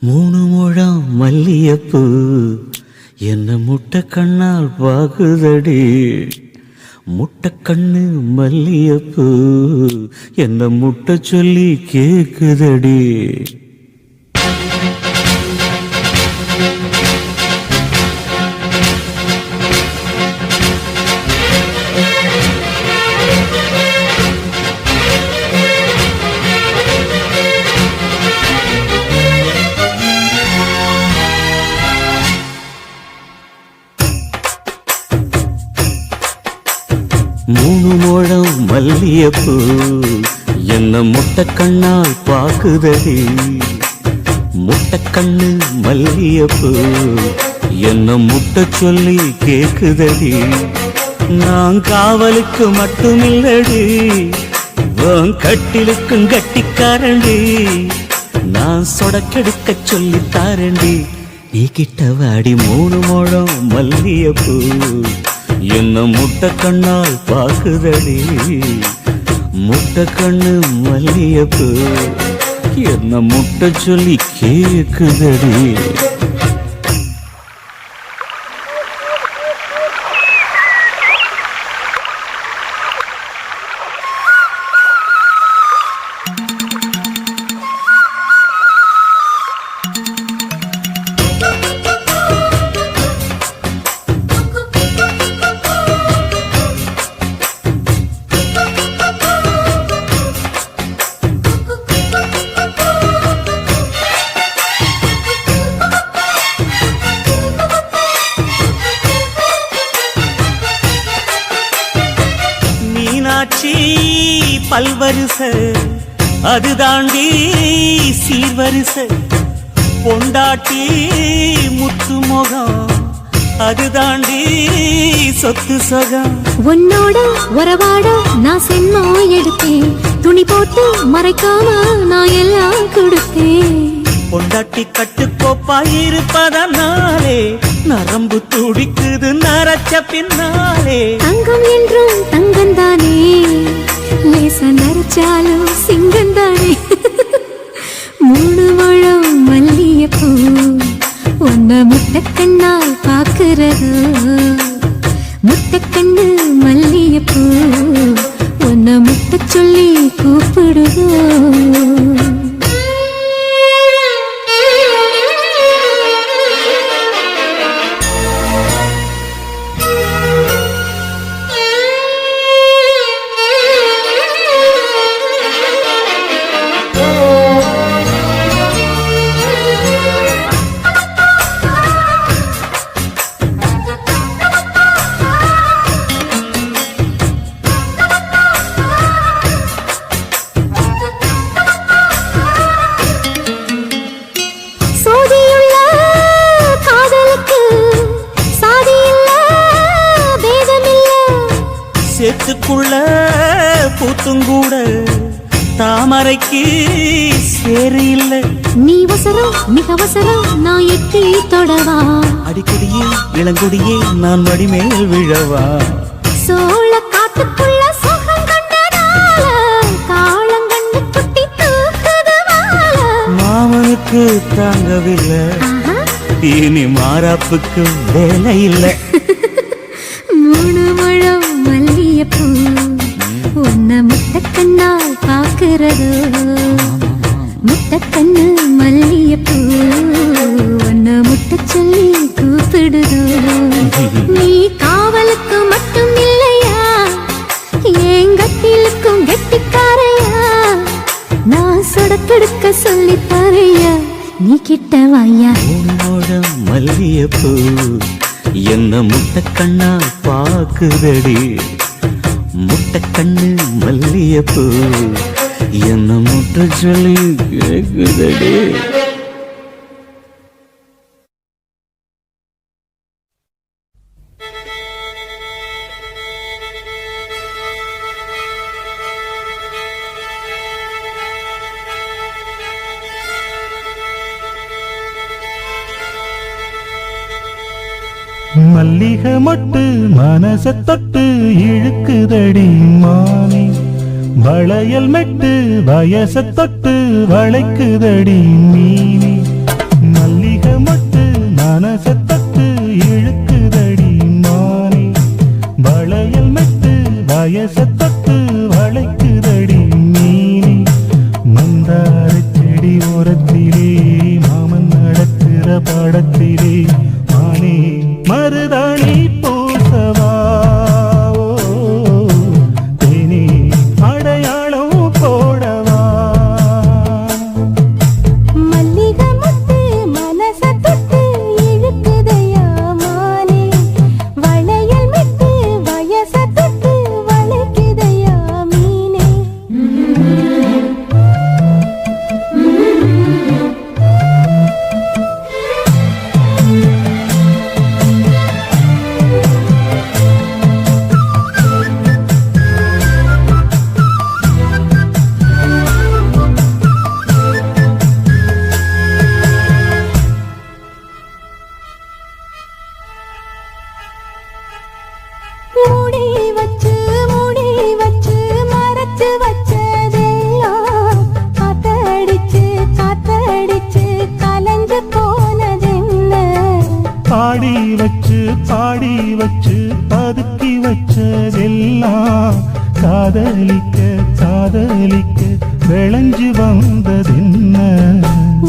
மூணு முழம் மல்லியப்பூ என்ன முட்டை கண்ணால் பாகுதடி. முட்டை கண்ணு மல்லியப்பூ என்ன முட்டை சொல்லி கேக்குதடி. மூணு முழம் மல்லியப்பூ என்ன முட்டை கண்ணால் பாக்குதடி. முட்டை கண்ணு மல்லியப்பூ என்ன முட்டை சொல்லி கேக்குதடி. நான் காவலுக்கு மட்டுமில்லடி, உன் கட்டிலுக்கும் கட்டிக்காரண்டி. நான் சொடக்கெடுக்க சொல்லி தாரண்டி. நீ கிட்ட வாடி மூணு முழம் மல்லியப்பூ என்ன முட்டை கண்ணால் பாக்குதடி. முட்டை கண்ணு மல்லியப்பூ என்ன முட்டை சொல்லி கேக்குதடி. மீனாட்சி பல்வரிச அது தாண்டி சீர்வரிச. பொண்டாட்டி முத்து முகம் அது தாண்டி சொத்து சொகம். உன்னோட உறவாட நான் சென்னோ எடுத்தேன், துணி போட்டு மறைக்காம நான் எல்லாம் கொடுத்தேன். பொண்டாட்டி கட்டுக்கோப்பாயிருப்பதனாலே நரம்பு துடிக்குது நரச்ச பின்னாலே. தங்கம் என்றும் தங்கந்தானே, லேச நரைச்சாலும் சிங்கந்தானே. மூணு முழம் மல்லியப்பூ உன்ன முட்டை கண்ணால் பாக்குறது. முட்டை கண்ணு மல்லியப்பூ உன்ன முட்டை சொல்லி கூப்பிடுதோ. சேத்துக்குள்ள பூத்துங்கூட தாமரைக்கு சேரு இல்ல. நீ வசரம் மிக வசரம் நான் எட்டி தொடவா. அடிக்கடியே இளங்குடியே நான் மடிமேல் விழவா. சோழ காட்டுக்குள்ள சுகம் கண்டதால காலங்கண்டு குட்டி தூக்குதுவால. மாமனுக்கு தாங்கவில்லை, இனி மாறாப்புக்கு வேலை இல்லை. மூணு முழம் மல்லியப்பூ உன்ன முட்டை கண்ணால் பாக்குறது. முட்டை கண்ணு மல்லியப்பூ உன்ன முட்டை சொல்லி கூப்பிடுதோ. நீ காவலுக்கு மட்டும் இல்லையா, எங்கட்டிலுக்கும் கெட்டிக்காரையா. நான் சொடக்கெடுக்க சொல்லி தரையா, நீ கிட்ட வாயா. உன்னோட மல்லியப்பூ என்ன முட்டை கண்ணால் பாக்குதடி. முட்டை கண்ணு மல்லியப்பூ என்ன முட்டை சொல்லி கேக்குதடி. மல்லிகை மொட்டு மனச தொட்டு இழுக்குதடி மானே. வளையல் மெட்டு வயச தொட்டு வளைக்குதடி மீனே. காதலிக்க விளைஞ்சு வந்ததென்ன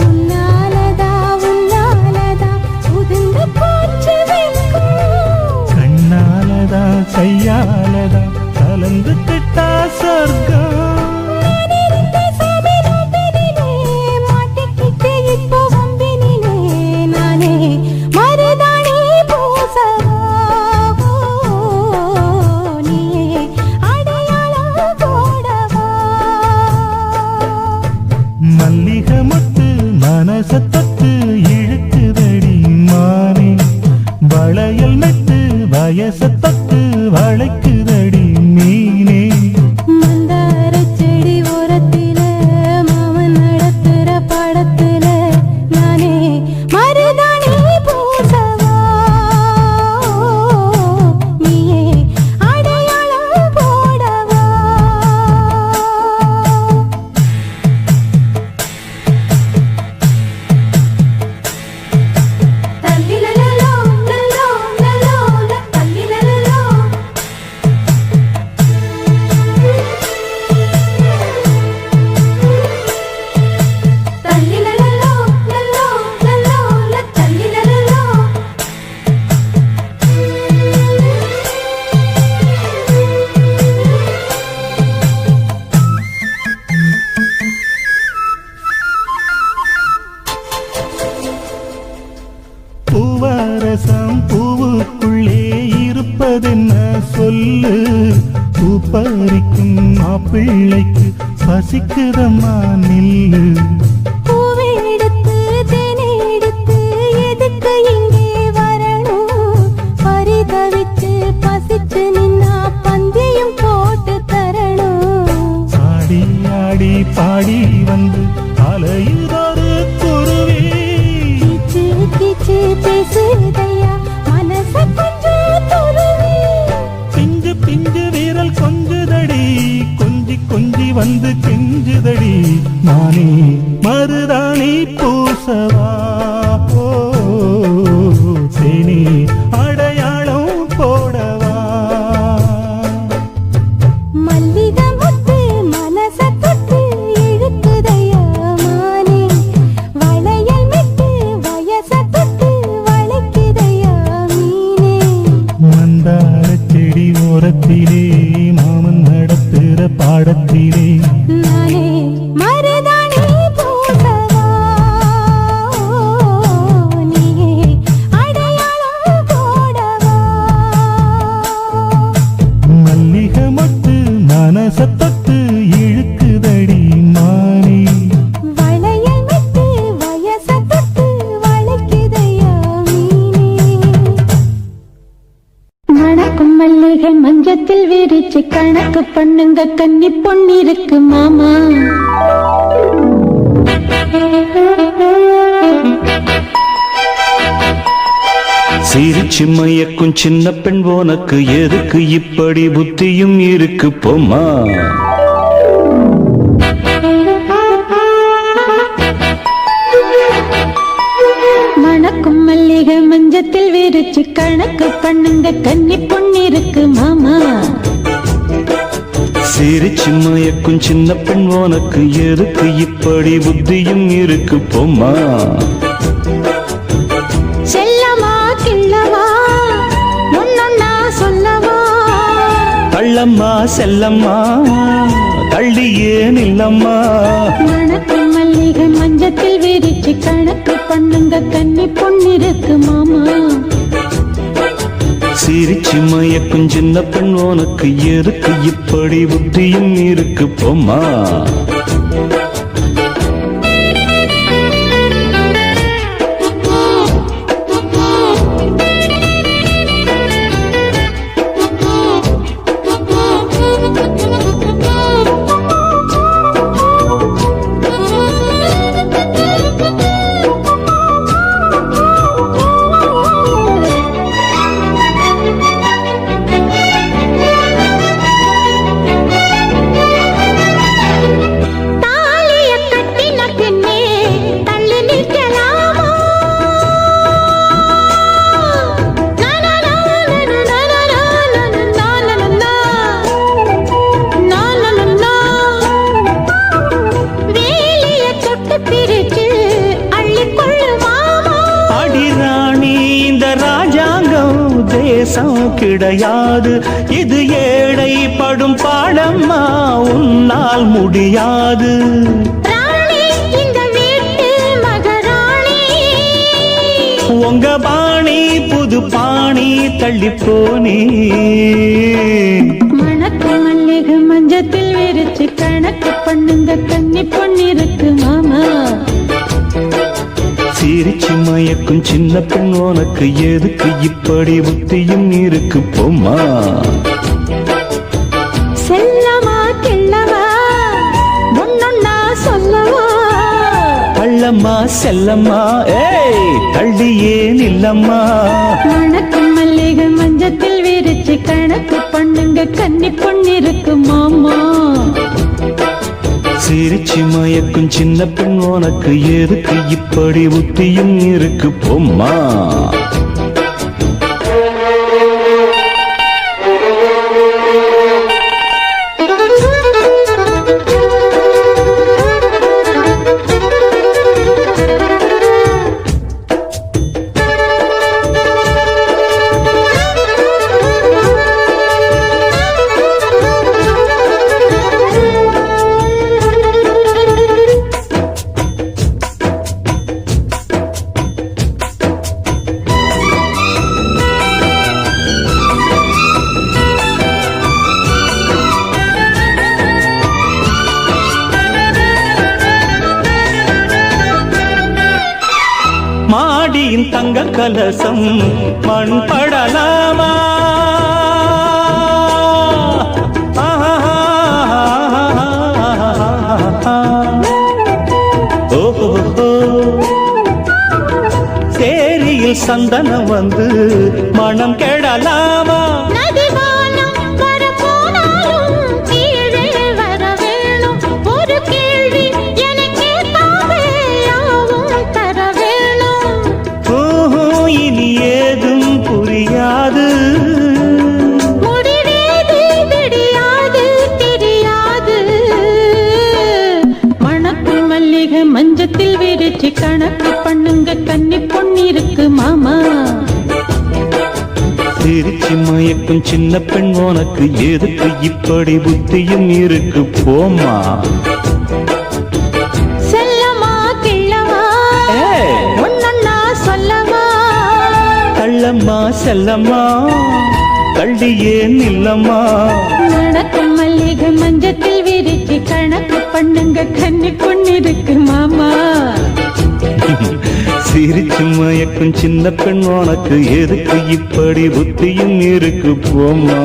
உன்னாலதா உன்னாலதா உதிர்ந்து போச்சு வெட்கம் கண்ணாலதா கையாலதா கலந்து கிட்டா சொர்க்கம் மல்லிகை மொட்டு மனசத்தொட்டு இழுக்குதடி மானே வளையல் நட்டு வயசத்தொட்டு வளைக்குதடி மீனே மந்தார செடி ஓரத்தில மாமன் நடத்துற படத்துல நானே மருதாணி பூசவா நீயே அடையாளம் போடவா தல்லிலலலோ லலோ லலோ தல்லிலலலோ தல்லிலலலோ லலோ லலோ தல்லிலலலோ பூவரசம் பூவுக்குள்ளே இருப்பதென்ன சொல்லு பூ பறிக்கும் மாப்பிள்ளைக்கு பசிக்குதம்மா நில்லு பூவெடுத்து தேனெடுத்து எதுக்கு இங்கே வரணும் பரிதவிச்சு பசிச்சு நின்னா பந்தியும் போட்டு தரணும் ஆடி ஆடி பாடி வந்து அலையுதொரு குருவி கீச்சு கீச்சு பேசுதையா மனச கொஞ்சம் துருவி பிஞ்சு பிஞ்சு வீரல் கொஞ்சுதடி கொஞ்சி கொஞ்சி வந்து கெஞ்சுதடி நானே மருதாணி பூசவா ஓ தேனி அடையாளம் போடவா மல்லிகை முத்து மனச தொட்டு இழுக்குதையா மானே வளையல் மிட்டு வயச தொட்டு வளைக்குதையா மீனே மந்தார செடி ஓரத்திலே மாமன் நடத்துற பாடத்திலே நானே மருதாணி பூசவா நீயே அடையாளம் போடவா மல்லிகை மொட்டு மனசத்தொட்டு இழுக்குதடி மானே வளையல் மிட்டு வயச தொட்டு வளைக்குதையா மீனே மணக்கும் மல்லிகை மஞ்சத்தில் விரிச்சு கணக்கு பண்ணுங்க கன்னி பொன்னிருக்கு மாமா சிரிச்சு மயக்கும் சின்ன பெண் உனக்கு எதுக்கு இப்படி புத்தியும் இருக்கு போமா மணக்கும் மல்லிகை மஞ்சத்தில் விரிச்சு கணக்கு பண்ணுங்க கன்னி பொன்னிருக்கு மாமா சிரிச்சு மயக்கும் சின்ன பெண் உனக்கு எதுக்கு இப்படி புத்தியும் இருக்கு போமா செல்லமா கிள்ளவா ஒன்னொன்னா சொல்லவா தள்ளம்மா செல்லம்மா தள்ளியே நில்லம்மா மணக்கும் மல்லிகை மஞ்சத்தில் விரிச்சு கணக்கு பண்ணுங்க கன்னி பொன்னிருக்கு மாமா சிரிச்சு மயக்கும் சின்ன பெண் உனக்கு எதுக்கு இப்படி புத்தியும் இருக்கு போமா தேசம் கிடையாது. இது ஏழை படும் பாடம்மா, உன்னால் முடியாது. ராணி இந்த வீட்டு மகாராணி, உங்க பாணி புது பாணி தள்ளி போனே. மணக்கு மல்லிகை மஞ்சத்தில் விரிச்சு கணக்கு பண்ணுங்க கன்னி பொன்னிருக்கு மாமா. சிரிச்சு மயக்கும் சின்ன பெண் உனக்கு எதுக்கு இப்படி புத்தியும் இருக்கு போம்மா. செல்லமா கிள்ளவா ஒன்னொன்னா சொல்லவா, பள்ளம்மா செல்லம்மா ஏய் தள்ளியே நில்லம்மா. மணக்கு மல்லிகை மஞ்சத்தில் விரிச்சு கணக்கு பண்ணுங்க கன்னி பொன்னிருக்கு மாமா. சிரிச்சு மயக்கும் சின்ன பெண் உனக்கு எதுக்கு இப்படி புத்தியும் இருக்கு போம்மா. மாடியின் தங்க கலசம் மண் படலாமா, சேரியில் சந்தனம் வந்து மனம் கெடலாமா. மஞ்சத்தில் விரிச்சு கணக்கு பண்ணுங்க கன்னி பொன்னிருக்கு மாமா. சிரிச்சு மயக்கும் சின்ன பெண் உனக்கு எதுக்கு இப்படி புத்தியும் இருக்கு போம்மா. செல்லமா கிள்ளவா ஒன்னொன்னா சொல்லவா, கள்ளம்மா செல்லம்மா தள்ளியே நில்லம்மா. நடக்கும் மல்லிகை மஞ்சத்தில் விரிச்சு கணக்கு பண்ணுங்க கன்னி பொன்னிருக்கு மாமா. சிரிச்சு மயக்கும் சின்ன பெண் உனக்கு எதுக்கு இப்படி புத்தியும் இருக்கு போம்மா.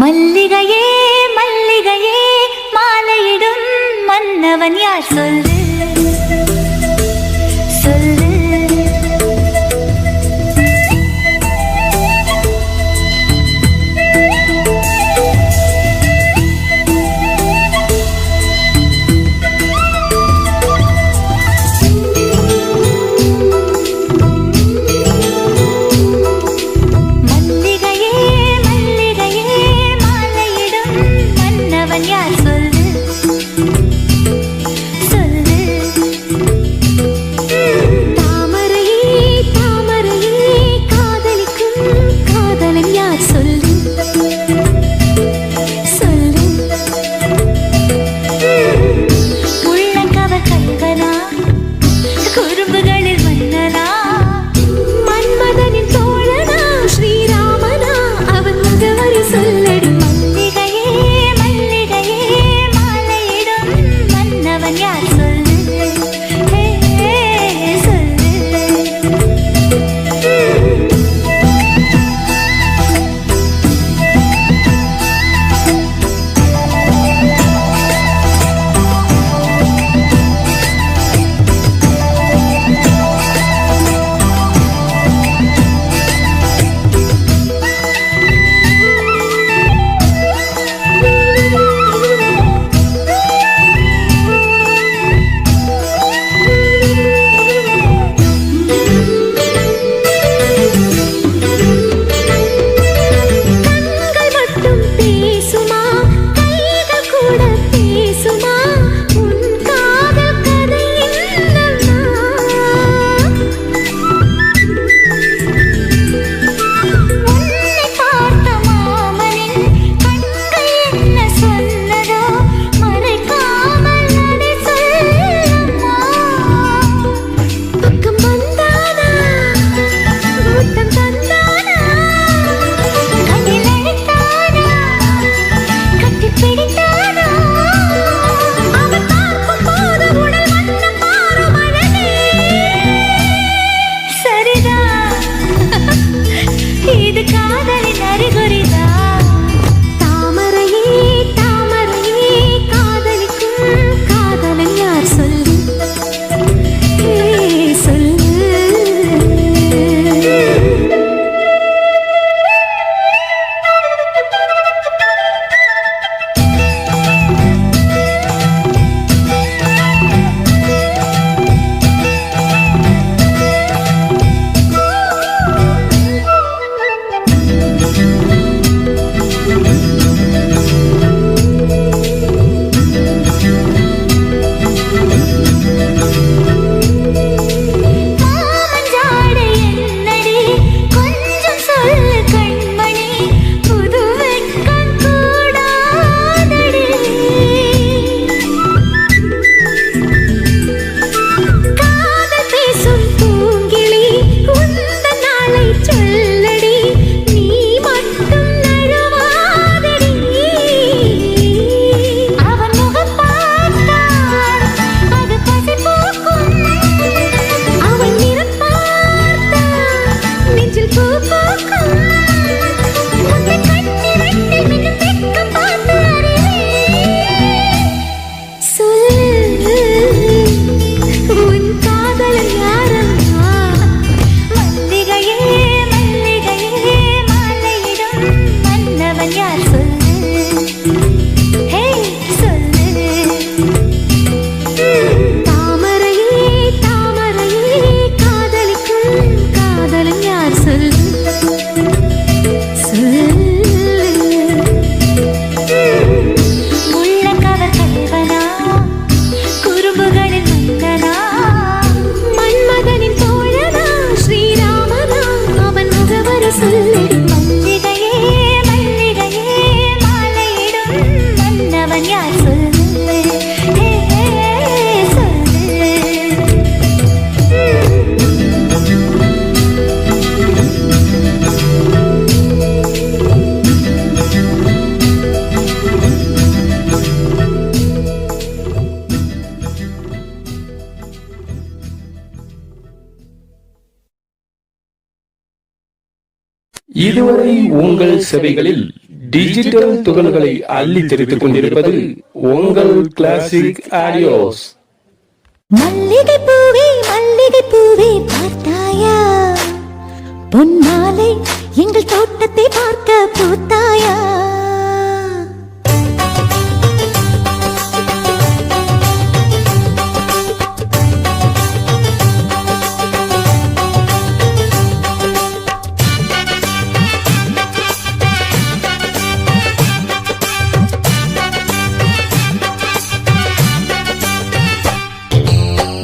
மல்லிகையே மல்லிகையே மாலையிடும் மன்னவன் யார் சொல்லு சொல்லு. மல்லிகையே மல்லிகையே மாலையிடும் மன்னவன் யார் சொல்லு சொல்லு. இதுவரை உங்கள் செவிகளில் டிஜிட்டல் துகள்களை அள்ளி தெரித்துக் கொண்டிருப்பது உங்கள் கிளாசிக் ஆடியோஸ். மல்லிகை பூவே பார்த்தாயா, பொன்மாலை எங்கள் தோட்டத்தை பார்க்க பூத்தாயா.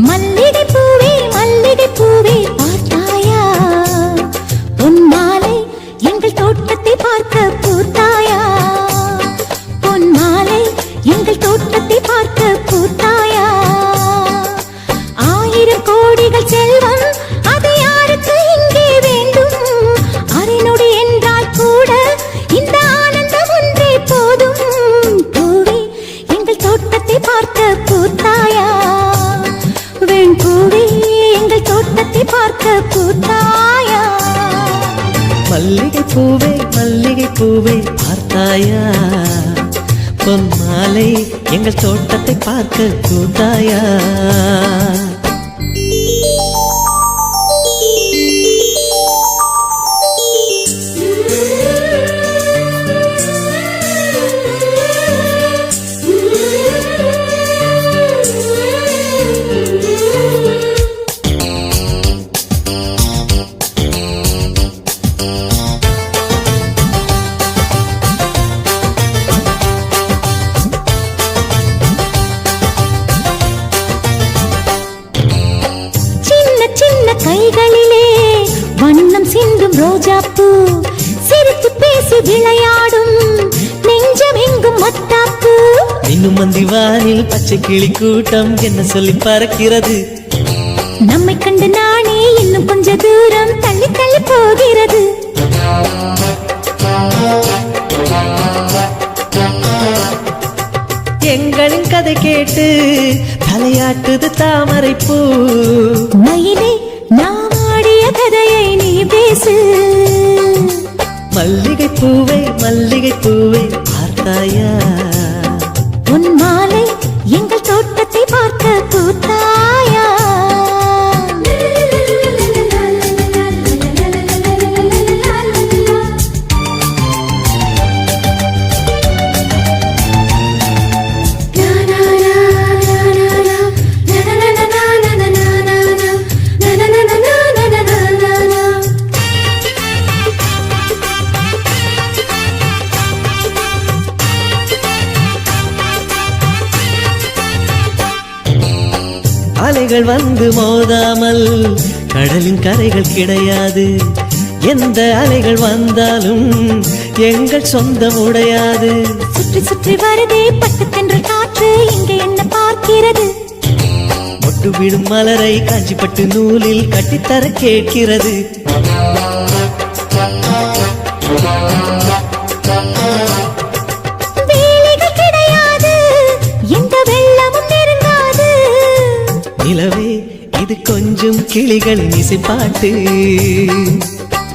மல்லிகை பூவே பார்த்தாயா, பொன்மாலை எங்கள் தோட்டத்தை பார்க்க பூத்தாயா. பொன்மாலை எங்கள் தோட்டத்தை பார்க்க பூத்தாயா. 1000 கோடிகள் செல்வம் அது யாருக்கு இங்கே வேண்டும். அரைநொடி என்றால் கூட இந்த ஆனந்தம் ஒன்றே போதும். பூவே எங்கள் தோட்டத்தை பார்க்க பூத்தாயா. பூவே எங்கள் தோட்டத்தை பார்க்க பூத்தாயா. மல்லிகை பூவே பார்த்தாயா, பொன்மாலை எங்கள் தோட்டத்தை பார்க்க பூத்தாயா. கைகளிலே வண்ணம் சிந்தும் ரோஜாப்பூ, சிரித்து பேசி விளையாடும் நெஞ்சம் எங்கும் மத்தாப்பூ. இன்னும் மந்திவானில் பச்சை கிளி கூட்டம் என்ன சொல்லி பறக்கிறது. நம்மை கண்டு நானே இன்னும் கொஞ்ச தூரம் தள்ளி தள்ளி போகிறது. எங்களின் கதை கேட்டு தலையாட்டுது தாமரை பூ. மயிலே நாம் ஆடிய கதையை நீ பேசு. மல்லிகை பூவே பார்த்தாயா, பொன்மாலை எங்கள் தோட்டத்தை பார்க்க பூத்தாயா. அலைகள் வந்து மோதாமல் கடலின் கரைகள் கிடையாது. எந்த அலைகள் வந்தாலும் எங்கள் சொந்தம் உடையாது. சுற்றி சுற்றி வருதே பட்டு தென்றல் காற்று, இங்கே என்ன பார்க்கிறது. மொட்டு விடும் மலரை காஞ்சிப்பட்டு நூலில் கட்டித்தர கேட்கிறது. வேலைகள் கிடையாது, எந்த வெள்ளமும் நெருங்காது. நிலவே இது கொஞ்சம் கிளிகளின் இசைப்பாட்டு.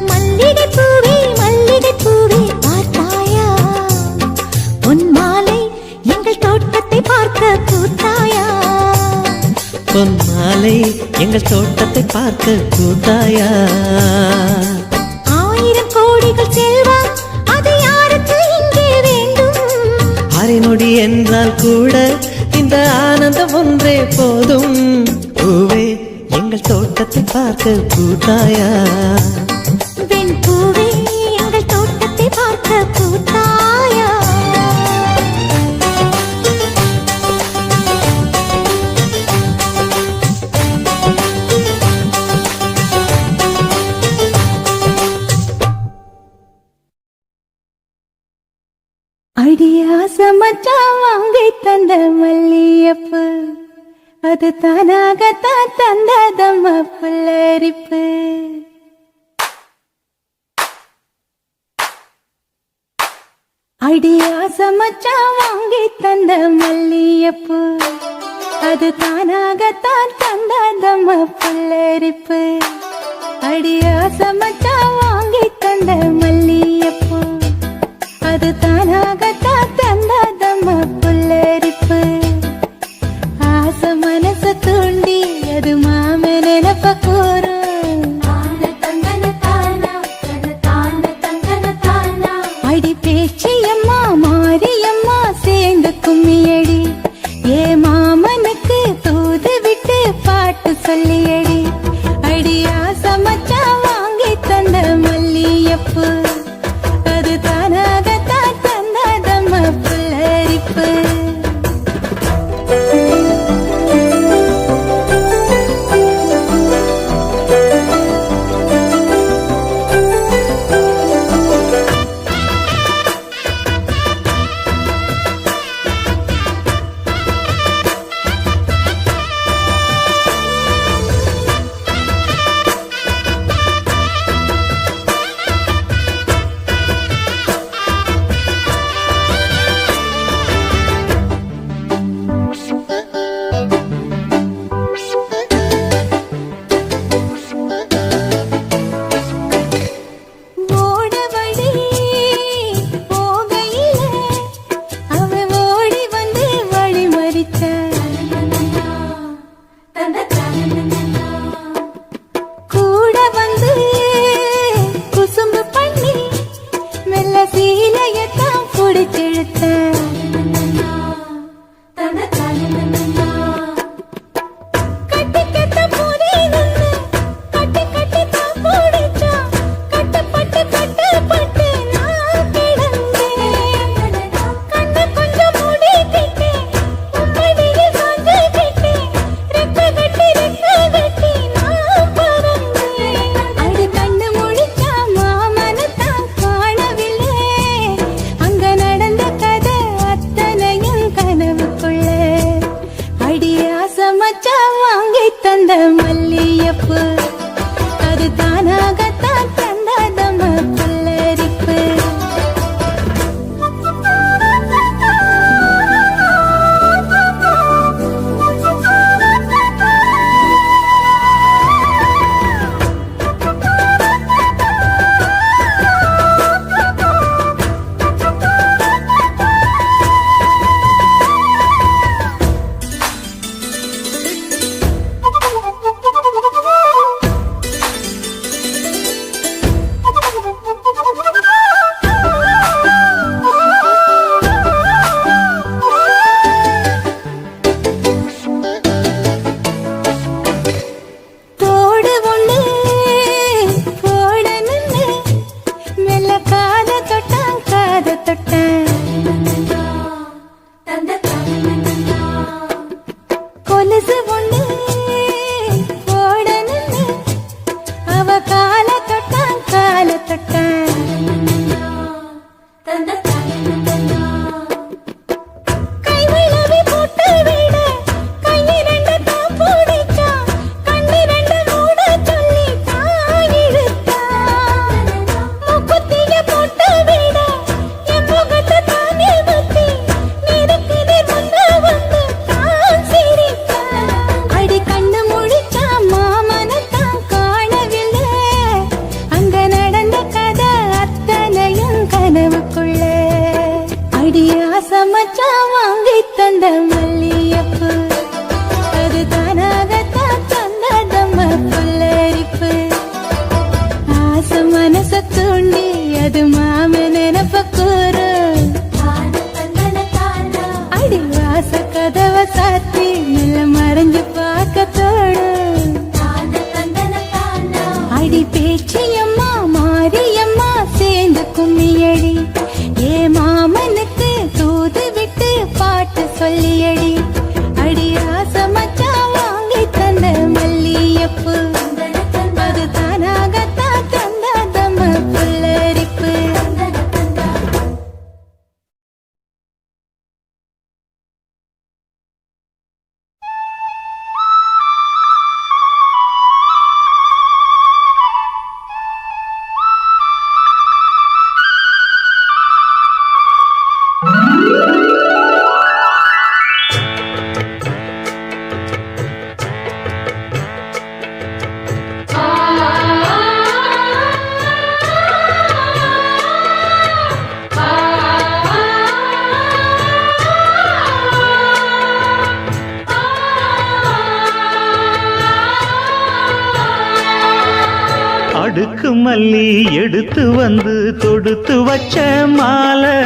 மல்லிகை பூவே பார்த்தாயா, பொன்மாலை எங்கள் தோட்டத்தை பார்க்க பூத்தாயா. பொன்மாலை எங்கள் தோட்டத்தை பார்க்க பூத்தாயா. 1000 கோடிகள் செல்வம் அது யாருக்கு இங்கே வேண்டும். அரைநொடி என்றால் கூட இந்த ஆனந்தம் ஒன்றே போதும். பூவே எங்கள் தோட்டத்தை பார்க்க பூத்தாயா. பூவே எங்கள் தோட்டத்தை பார்க்க பூத்தாயா. அடியாச மச்சான் வாங்கி தந்த மல்லியப்பு, அது தானாகத்தான் தந்ததம்ம புல்லரிப்பு. அடியாச மச்சான் வாங்கி தந்த மல்லியப்பு, அது தானாகத்தான் தந்ததம்ம புல்லரிப்பு. அடியாச மச்சான் வாங்கி தந்த மல்லியப்பூ அது தானாகத்தான் தந்தாதம்மா புல்லரிப்பு ஆசை மனச தூண்டி அது மாம நினப்ப கூறும் அடி பேச்சியம்மா மாரியம்மா சேர்ந்து கும்மியடி ஏ மாமனுக்கு தூது விட்டு பாட்டு சொல்லியடி அடி ஆசை மச்சான் வாங்கி தந்த மல்லியப்பூ அது தானாகத்தான் தந்தாதம்மா புல்லரிப்பு கூட வந்து குசும்பு பண்ணி மெல்ல சீலையத்தான் பிடிச்செழுத்த கட்டிக்கத்த போதே நின்று கட்டி கட்டி தான் பிடிச்சா கட்டப்பட்டு கட்டப்பட்டு நான் கிடந்தேன் கண்ணு கொஞ்சம் மூடிக்கிட்டு உம்மடியில் சாஞ்சுக்கிட்டு ரெக்க கட்டி நான் பறந்தேன் அடி கண்ணு முழிச்சா மாமனத்தான் காணவில்லை அங்க நடந்த கதை அத்தனையும் கனவுக்குள்ள அடி ஆசை மச்சான் வாங்கி தந்த மல்லியப்பூ அது தானாகத்தான் தந்தாதம்மா புல்லரிப்பு தோடு ஒண்ணு போட நின்னு மெல்ல காத தொட்டான் கொலுசு ஒண்ணு போட நின்னு அவ கால தொட்டான் கைவிளவி போட்டு விட கையிரண்டு தான் பிடிச்சா கண்ணிரண்டு மூட சொல்லி தான் இழுத்தா முக்குத்திய போட்டு விட என் முகத்தை தானே பத்தி நிறுத்தினே முன்ன வந்து தான் சிரித்தா அடி கண்ணு முழிச்சா மாமனத்தான் காணவில்லை அங்க நடந்த கதை அத்தனையும் கனவுக்குள்ள அடி ஆசை மச்சான் வாங்கி தந்த மல்லியப்பூ அது தானாகத்தான் தந்தாதம்மா புல்லரிப்பு ஆசை மனச தூண்டி அது மாம நினப்ப கூறும் அடி வாச கதவை சாத்தி மெல்ல மறைஞ்சு பார்க்க தோடும் அடி பேச்சியம்மா மாரியம்மா சேர்ந்து கும்மியடி ஏ மாமனுக்கு தூது விட்டு பாட்டு சொல்லியடி மல்லி எடுத்து வந்து தொடுத்து வச்ச மாலை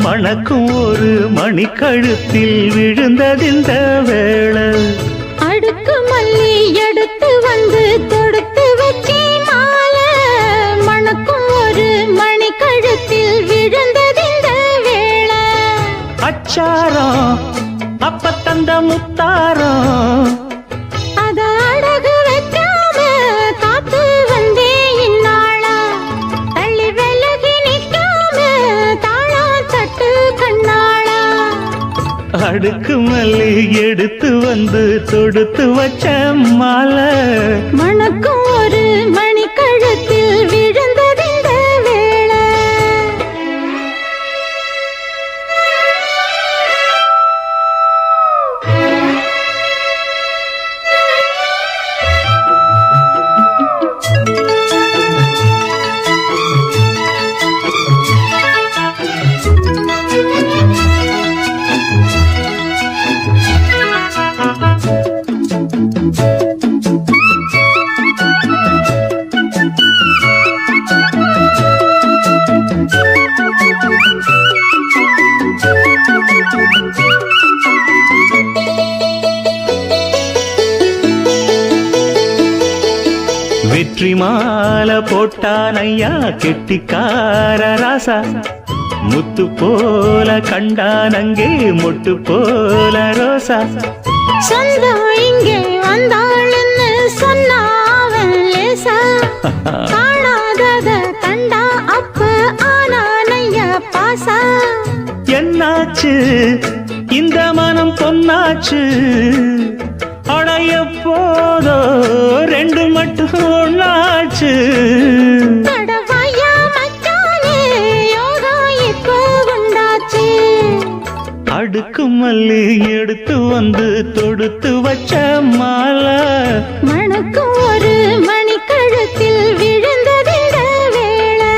மணக்கும் ஒரு மணிக்கழுத்தில் விழுந்ததிந்த வேளை அடுக்கு மல்லி எடுத்து வந்து தொடுத்து வச்சே மாலை மணக்கும் ஒரு மணி கழுத்தில் விழுந்ததிந்த வேளை அச்சாரம் அப்ப தந்த முத்தாரம் அத அடகு வைக்காம காத்து வந்தே இந்நாளா தள்ளி விலகி நிற்காம தாளம் தட்டு கண்ணாளா அடுக்கு மல்லி எடுத்து வந்து தொடுத்து வச்ச மாலை மணக்கும் ஒரு மணி கழுத்தில் விழுந்ததிந்த வேளை வெற்றி மாலை போட்டான் ஐயா கெட்டிக்கார ராசா முத்து போல கண்டான் அங்கே மொட்டு போல ரோசா சொந்தம் இங்கே வந்தாள்னு சொன்னாவன் லேசா காணாதத கண்டா அப்ப ஆனானையா பாசா என்னாச்சு இந்த மனம் பொன்னாச்சு அடைய போதோ ரெண்டு மட்டும் ஒண்ணாச்சு கடவாயா மச்சானே யோகா இப்போ உண்டாச்சு அடுக்கு மல்லி எடுத்து வந்து தொடுத்து வச்ச மாலை மணக்கும் ஒரு மணி கழுத்தில் விழுந்ததிந்த வேளை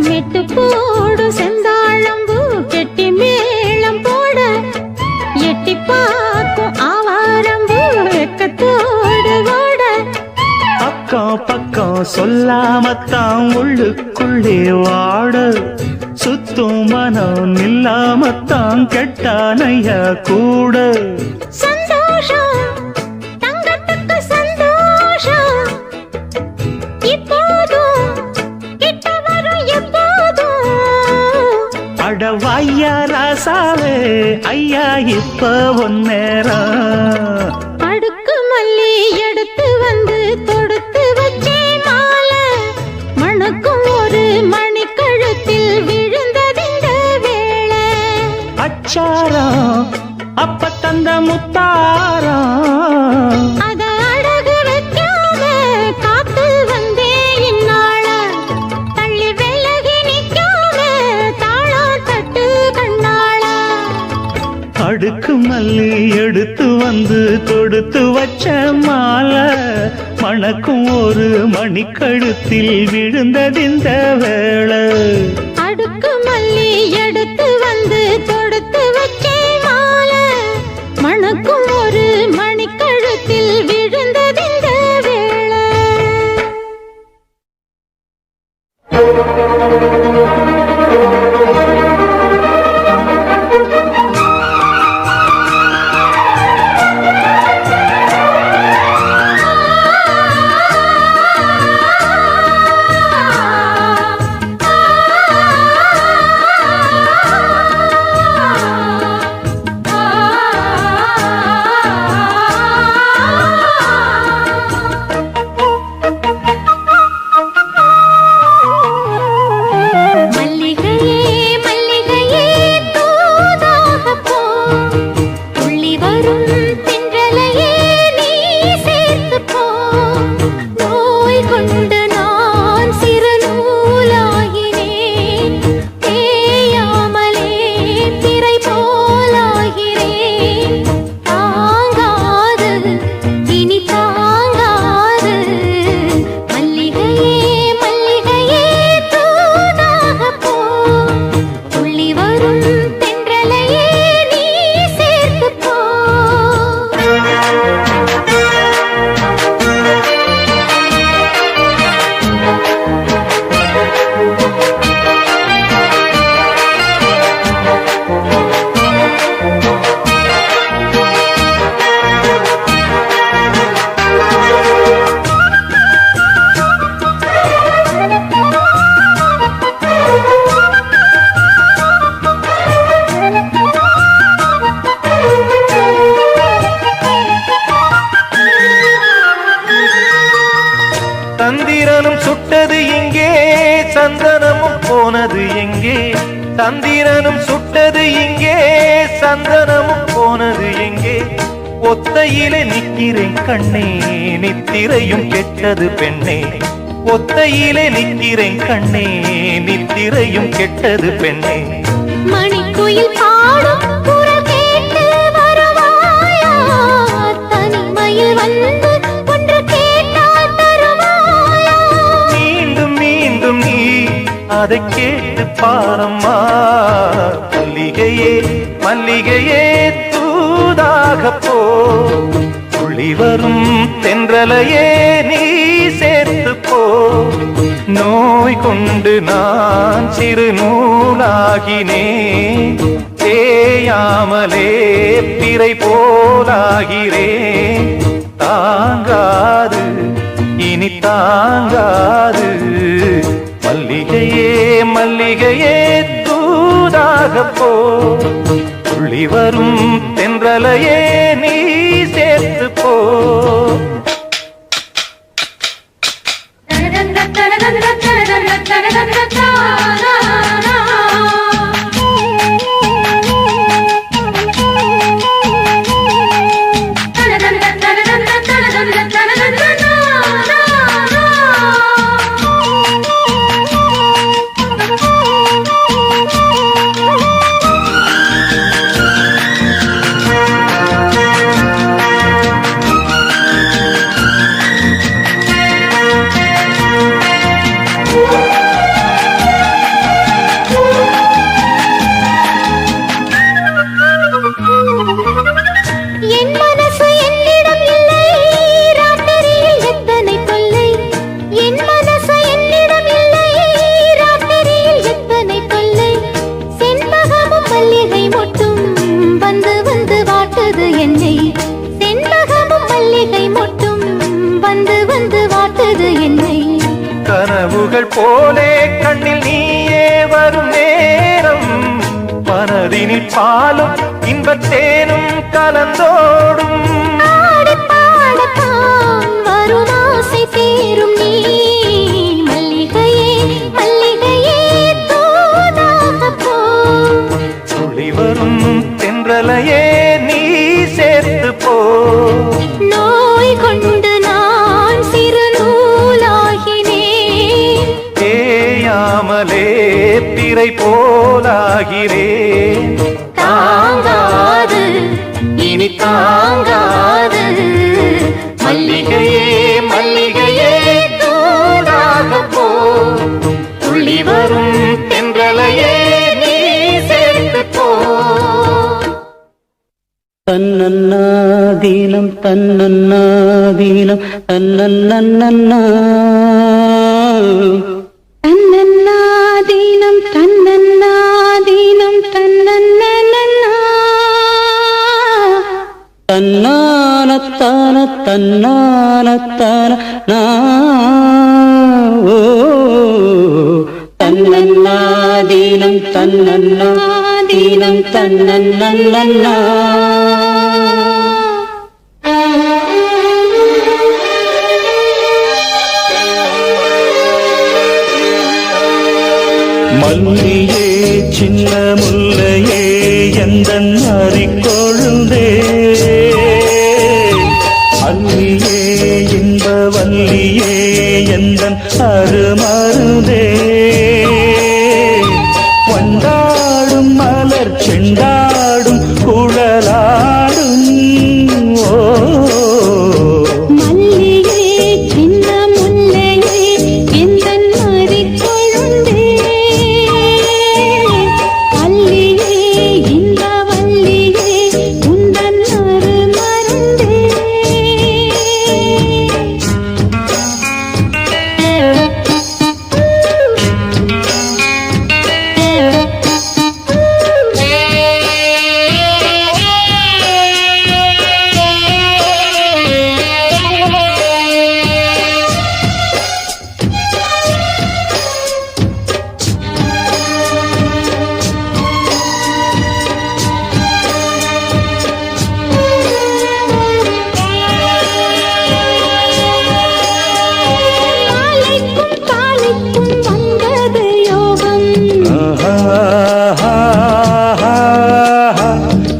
மெட்டு போடு செந்தாழம்பூ கெட்டி மேளம் போட எட்டி பார்க்கும் ஆவாரம்பூ வெக்கத்தோடு ஓட அக்கம் பக்கம் சொல்லாமத்தான் உள்ளுக்குள்ளே வாட சுத்தும் மனம் நில்லாமத்தான் கெட்டானையா கூட சந்தோஷம் தங்கத்துக்கு சந்தோஷம் இப்போதும் கிட்ட வரும் எப்போதும் அடவாயா ராசாவே ஐயா இப்ப ஒன்னேரம் அடுக்கு மல்லி எடுத்து வந்து தொடுத்து வச்சே மாலை மணக்கும் ஒரு மணி கழுத்தில் விழுந்ததிந்த வேளை அச்சாரம் அப்ப தந்த முத்தாரம் அத அடகு வைக்காம காத்து வந்தே இந்நாளா தள்ளி விலகி நிற்காம தாளம் தட்டு கண்ணாளா அடுக்கு மல்லி எடுத்து வந்து தொடுத்து வச்ச மாலை மணக்கும் ஒரு மணிக்கழுத்தில் விழுந்ததிந்த வேளை அடுக்கு மல்லி எடுத்து வந்து தொடுத்து வச்சே மாலை மணக்கும் ஒரு மணி கழுத்தில் விழுந்ததிந்த வேளை கொண்டு நான் சிறு நூலாகினேன் தேயாமலே திரை போலாகிறேன் தாங்காது இனி தாங்காது மல்லிகையே மல்லிகையே தூதாக போ துள்ளி வரும் தென்றலையே நீ சேர்த்து போ சந்திரனும் சுட்டது எங்கே சந்தனமும் போனது எங்கே சந்திரனும் சுட்டது எங்கே சந்தனமும் போனது எங்கே ஒத்தையிலே நிற்கிறேன் கண்ணே நித்திரையும் கெட்டது பெண்ணே ஒத்தையிலே நிற்கிறேன் கண்ணே நித்திரையும் கெட்டது பெண்ணே மணிக்குயில் பாடும் குரல் கேட்டு வருவாயா தனிமையில் வந்து ஒன்று கேட்டால் தருவாயா மீண்டும் மீண்டும் நீ அதை கேட்டு பாரம்மா மல்லிகையே மல்லிகையே தூதாக போ துள்ளி வரும் தென்றலையே நீ சேர்த்து போ நோய் கொண்டு நான் சிறு நூலாகினேன் தேயாமலே பிறை போலாகிறேன் தாங்காது இனி தாங்காது மல்லிகையே மல்லிகையே தூதாக போ துள்ளி வரும் தென்றலையே நீ சேர்த்து போ என் மனசு என்னிடம் இல்லை ராத்திரியில் எத்தனை தொல்லை என் மனசு என்னிடம் இல்லை ராத்திரியில் எத்தனை தொல்லை செண்பகமும் மல்லிகை மொட்டும் வந்து வந்து வாட்டுது என்னை செண்பகமும் மல்லிகை மொட்டும் வந்து வந்து வாட்டுது என்னை கனவுகள் போலே கண்ணில் நீயே வரும் நேரம் மனதினில் பாலும் இன்பத்தேனும் கலந்தோடும் ஆடி பாடத்தான் வரும் ஆசை தேரும் நீ மல்லிகையே மல்லிகையே தூதாக போ துளி வரும் தென்றலையே நீ சேர்த்து போ நோய் கொண்டு நான் சிறு நூலாகினேன் தேயாமலே பிறை போலாகிறேன் தாங்காது இனி தாங்காது மல்லிகையே மல்லிகையே தூதாக போ துள்ளி வரும் தென்றலையே நீ சேர்த்து போ தன்னன்னாதீனம் தன்னன்னாதீனம் தன்னன்னன்னா தன்னன்னாதீனம் தன்னன்னாதீனம் தன்னன்னன்னா தன்னானத்தான தன்னானத்தான ஓ தன்னன்னாதீனம் தன்னன்னாதீனம் தன்னன்னன்னா மல்லியே சின்ன முல்லையே எந்தன் அறிக்கொழுந்தே அல்லியே இன்ப வல்லியே என் எந்தன் அருமருந்தே வண்டாடும் மலர் செண்டாடும் குழலாடும் ஓ மல்லிகே சின்ன முல்லையே எந்தன் மறிக்கொழுந்தே அல்லியே இந்த வல்லியே உந்தன் அருமருந்தே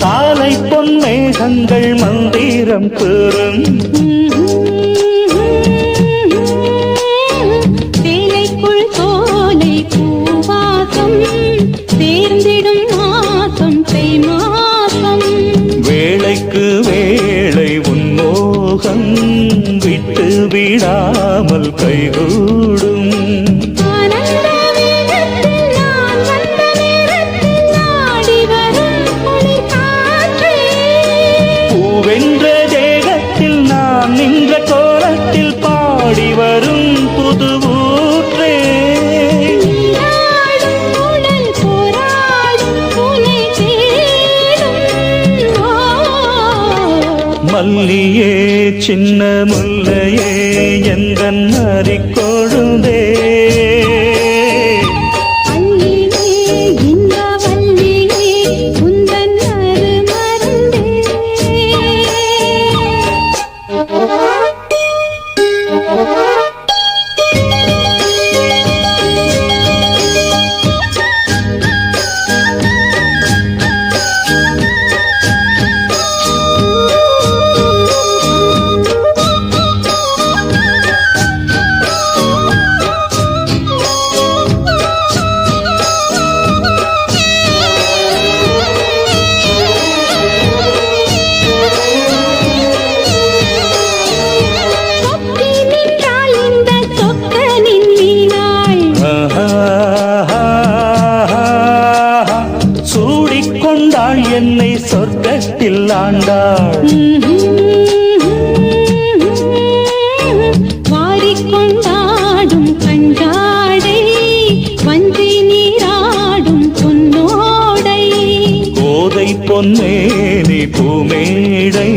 காலை பொன் மேகங்கள் மந்திரம் பெறும் சேலைக்குள் சோலை பூவாசம் சேர்ந்திடும் மாசம் தை மாசம் வேளைக்கு வேளை உன்மோகம் விட்டு விடாமல் கைகூடும் ஆனந்த வேகத்தில் நான் வந்த நேரத்தில் நாடி வரும் குளிர் காற்றே பூவென்ற தேகத்தில் நான் நின்ற கோலத்தில் பாடி வரும் புது ஊற்றே நீராடும் உடல் போராடும் உனை தேடும் மல்லியே சின்ன முல்லையே எந்தன் அரிக்கொழுந்தே அல்லியே இந்த வல்லியே உந்தன் அருமருந்தே சொக்கி நின்றாள் இந்த சொக்கனின் மீனாள் சூடிக்கொண்டாள் என்னை சொர்க்கத்தில் ஆண்டாள் வாரிக்கொண்டாடும் கண்டாடை வஞ்சி நீராடும் பொன்னோடை கோதை பொன்னேனி பூமேடை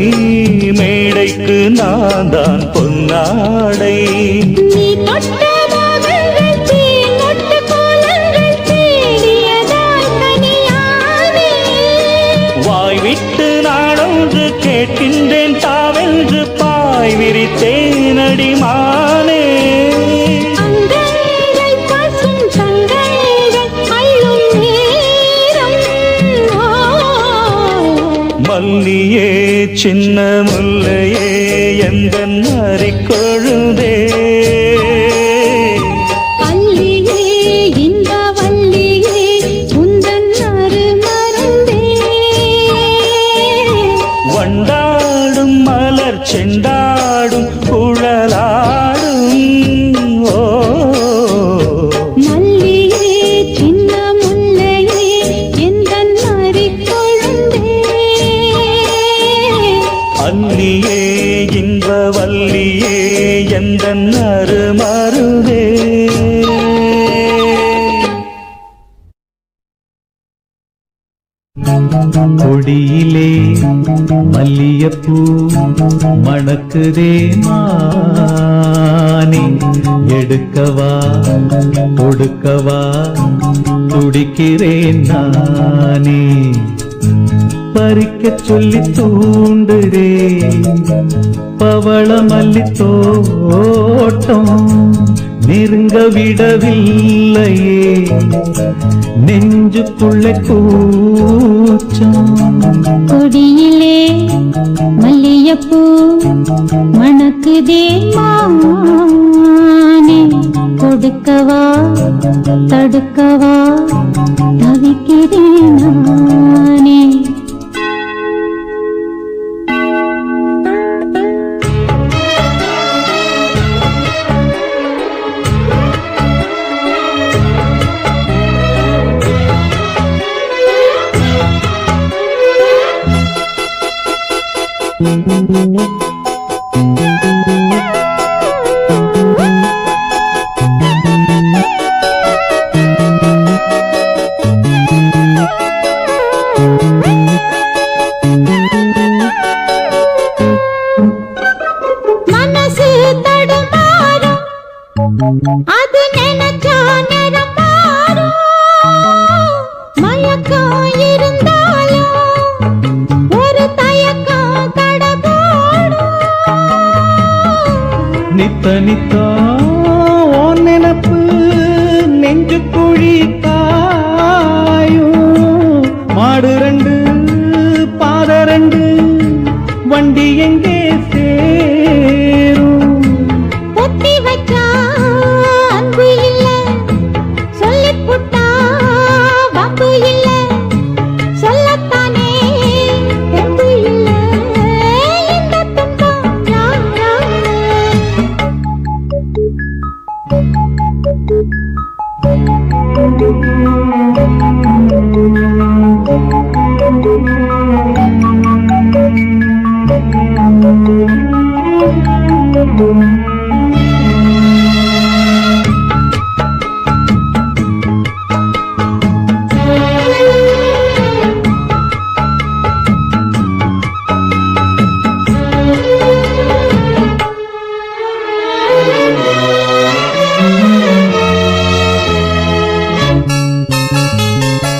மேடைக்கு நான் தான் பொன்னாடை நீ தொட்ட மோகங்கள் தேன் மொட்டு கோலங்கள் தேடியதால் கனியானே வாய் விட்டு நாடொன்று கேட்கின்றேன் தாவென்று பாய் விரித்தேன் அடிமானே அங்கங்கள் பசும் தங்கங்கள் அள்ளும் நேரம் மல்லியே சின்ன முல்லையே எந்தன் அரிக்கொழுந்தே அல்லியே இந்த வல்லியே உந்தன் அருமருந்தே வண்டாடும் மலர் செண்டாடும் குழலாடும் ஓ மல்லியே சின்ன முல்லையே எந்தன் மறிக்கொழுந்தே அல்லியே இன்ப வல்லியே எந்தன் அருமருதே கொடியிலே மல்லியப்பூ மணக்குதே மானே எடுக்கவா கொடுக்கவா துடிக்கிறேன் நானே பறிக்கச் சொல்லி தூண்டுதே பவள மல்லி தோட்டம் நெருங்க விடவில்லையே நெஞ்சுக்குள்ளே கூச்சம் கொடியிலே மல்லியப்பூ மணக்குதே மானே கொடுக்கவா தடுக்கவா தவிக்கிறேன் நானே. மனசு தடுமாறும், அது நினைச்சா நேரம் மாறும். மயக்கம் இருந்தாலும் ஒரு தயக்கம் தடபோடும். நித்த நித்தா உன் நினப்பு நெஞ்சு குழி காயும். மாடு ரெண்டு பாத ரெண்டு வண்டி எங்கே சேரும்? பொத்தி வச்சா அன்பு இல்ல, சொல்லிப் புட்டா வம்பு இல்ல. சொல்லத்தானே தெம்பு இல்ல, இந்த துன்பம் யாரால?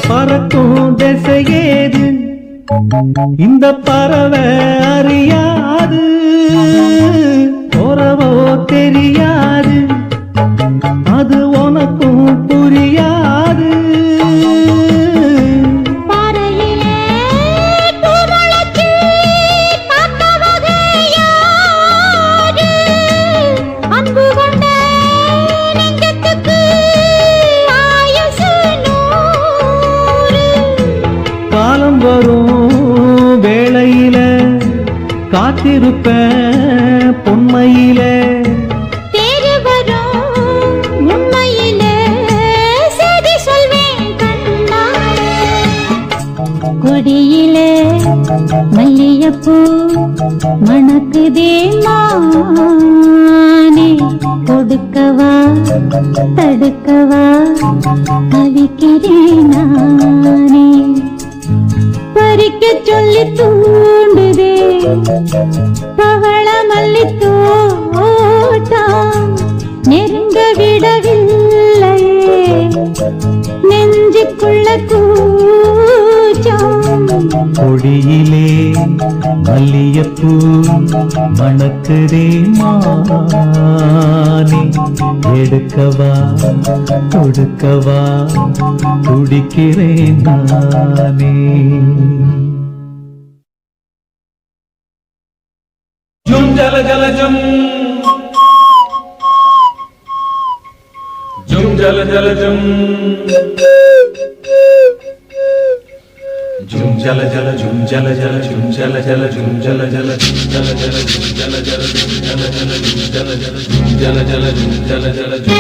பறக்கும் திசையேது இந்த பறவை அறியாது. உறவோ தெரியாது, அது உனக்கும் புரியாது. பாறையிலே பூ முளைச்சு காத்த வகையாரு. அன்பு கொண்ட நெஞ்சத்துக்கு ஆயுசு 100. காலம் வரும் வேளையில காத்திருப்பேன் பொன்மையில. தேறு வரும் உண்மையிலே செய்தி சொல்வேன் கண்ணாலே. கொடியிலே மல்லிகைப்பூ மணக்குதே மானே. கொடுக்கவா தடுக்கவா தவிக்கிறேன் நானே. பறிக்க சொல்லி தூண்டுதே பவள மல்லி தோட்டம். நெருங்க விடவில்லையே நெஞ்சுக்குள்ள கூச்சம். கொடியிலே மல்லிகைப்பூ மணக்குதே மானே. எடுக்கவா கொடுக்கவா துடிக்கிறேன் நானே. ஜும் ஜல ஜல ஜும் ஜும் ஜல ஜல ஜும் ஜும் ஜல ஜல ஜும் ஜல ஜல ஜும் ஜல ஜல ஜும் ஜல ஜல ஜும் ஜல ஜல ஜும் ஜல ஜல ஜும் ஜல ஜல ஜும் ஜல ஜல ஜும் ஜல ஜல ஜும் ஜல ஜல ஜும்.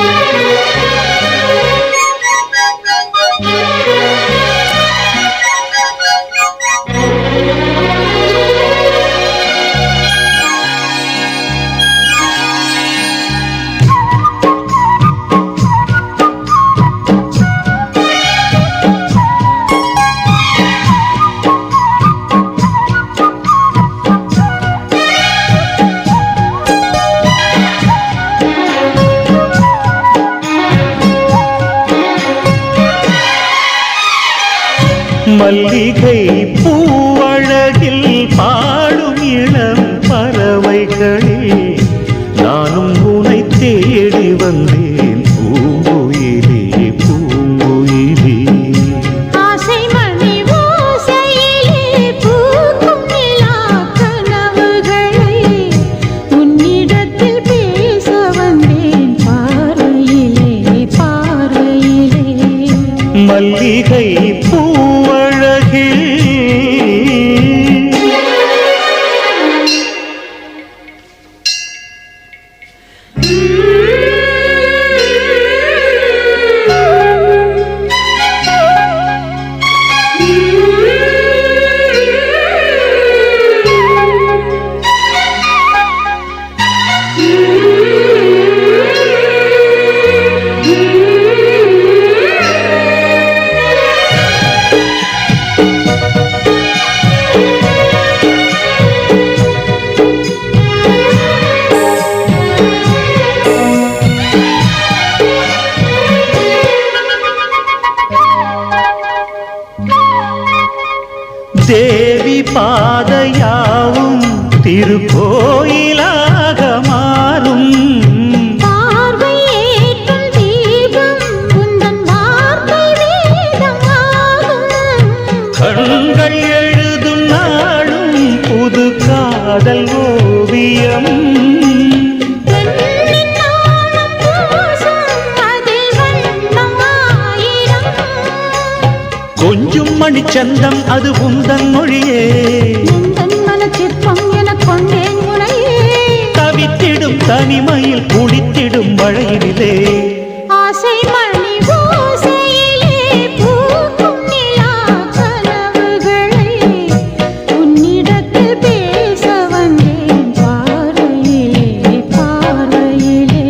மல்லிகை பூவழகில் பாடும் இளம் பறவைகளில் நானும் உனை தேடி வந்தேன். பூங்குயிலே பூங்குயிலே ஆசை மணி ஓசையிலே பூக்கும் நிலா கனவுகளை உன்னிடத்தில் பேச வந்தேன். பார்வையிலே தேவி பாதையாவும் திருக்கோயிலாக மாறும். பார்வை ஏற்றும் தீபம் உந்தன் வார்த்தை வேதமாகும். கண்கள் எழுதும் நாளும் புது காதல் ஓவியம். பெண்ணின் நாணம் பூசும் அதில் வண்ணம் ஆயிரம். கொஞ்சும் மணிச்சந்தம் அது உந்தன் மொழியே. எந்தன் மனச்சிற்பம் எனக் கொண்டேன் முனையே. தவித்திடும் தனிமையில் குளித்திடும் மழையிலே. ஆசை மணி ஓசையிலே பூக்கும் நிலா கனவுகளை உன்னிடத்தில் பேச வந்தேன் பார்வையிலே பார்வையிலே.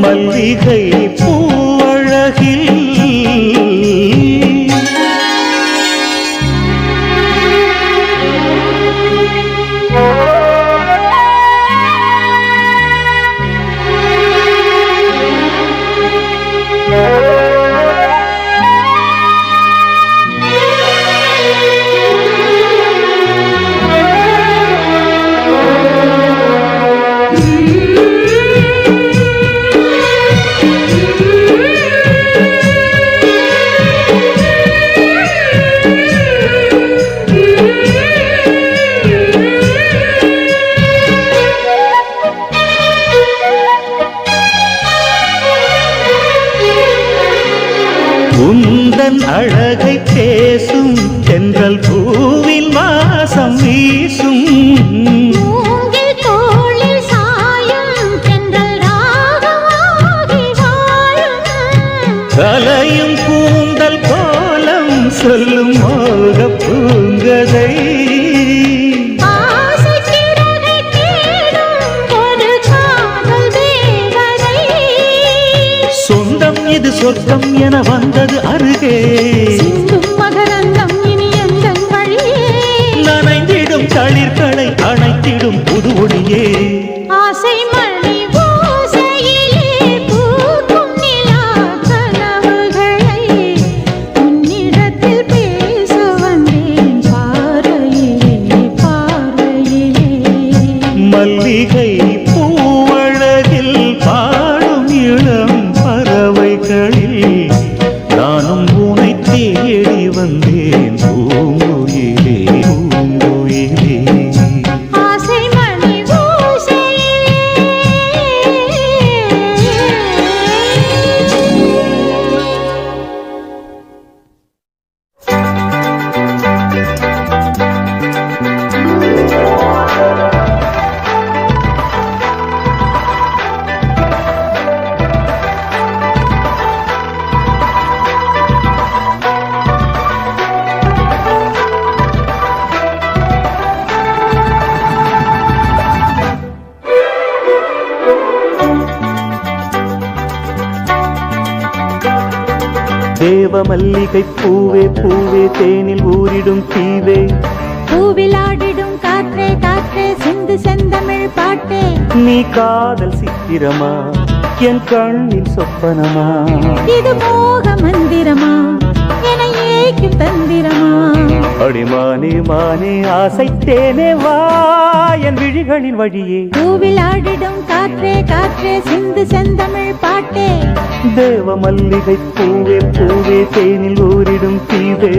மல்லிகை பூவழகில் உந்தன் அழகை பேசும் தென்றல் பூவின் வாசம் வீசும். மூங்கில் தோளில் சாயும் தென்றல் ராகமாகி வாழும். கலையும் கூந்தல் கோலம் சொல்லும் மோக பூங்கதை. ஆசை சிறகை தேடும் ஒரு காதல் தேவதை. சொந்தம் இது சொர்க்கம் என வந்தது அருகே. சிந்தும் மகரந்தம் இனி எந்தன் வழியே. நனைந்திடும் தளிர்களை அணைத்திடும் புது ஒளியே. ஆசை மணி ஓசையிலே பூக்கும் நிலா கனவுகளை உன்னிடத்தில் பேச வந்தேன் பார்வையிலே பார்வையிலே. மல்லிகை பூவழகில் பாடும் இளம் பறவைகளில் நானும் உனை தேடி வந்தேன் பூங்குயிலே பூங்குயிலே. ஆசை மணி ஓசையிலே. தேவ மல்லிகை பூவே பூவே தேனில் ஊரிடும் தீவே. பூவிலாடிடும் காற்றே காற்றே சிந்து செந்தமிழ் பாட்டே. நீ காதல் சித்திரமா என் கண்ணில் சொப்பனமா. இது மோக மந்திரமா என ஏக்கும் தந்திரமா. அடிமானே மானே ஆசைத்தேனே வா என் விழிகளின் வழியே. பூவிலாடிடும் காற்றே காற்றே சிந்து செந்தமிழ் பாட்டே. தேவ மல்லிகை பூவே பூவே தேனில் ஊரிடும் தீவே.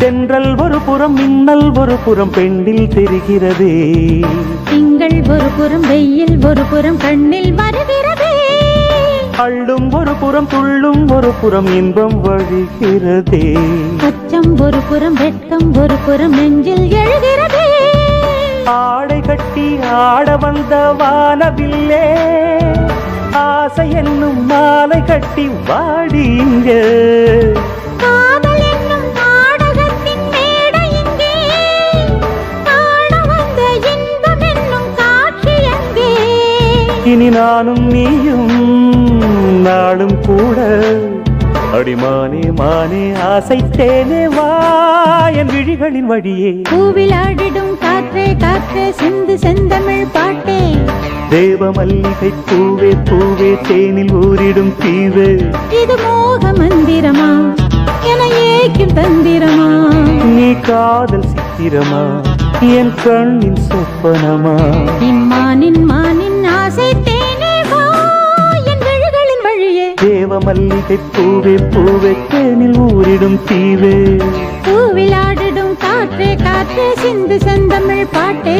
தென்றல் ஒரு புறம் மின்னல் ஒரு புறம் பெண்ணில் தெரிகிறதே. திங்கள் ஒரு புறம் வெயில் ஒரு புறம் கண்ணில் வருகிறதே. அள்ளும் ஒரு புறம் துள்ளும் ஒரு புறம் இன்பம் வழிகிறதே. அச்சம் ஒரு புறம் வெட்கம் ஒரு புறம் நெஞ்சில் எழுகிறதே. ஆடை கட்டி ஆட வந்த வானவில்லே. ஆசை என்னும் மாலை கட்டி வாடி இங்க. காதல் என்னும் நாடகத்தின் மேடை இங்கே. இனி நானும் நீயும் நாளும் கூட அடிமானே மானே ஆசைத்தேனே வா என் விழிகளின் வழியே. பூவில் ஆடிடும் காற்றே காற்றே சிந்து செந்தமிழ் பாட்டே. தேவ மல்லிகை பூவே பூவே தேனில் ஊரிடும் தீவு. இது மோக மந்திரமா என ஏக்கும் தந்திரமா? நீ காதல் சித்திரமா என் கண்ணின் சொப்பனமா? இம்மானின் மானின் ஆசை தேனே வா என் விழிகளின் வழியே. தேவ மல்லிகை பூவே பூவே தேனில் ஊரிடும் தீவு. பூவில் ஆடிடும் காற்றே காற்றே சிந்து செந்தமிழ் பாட்டே.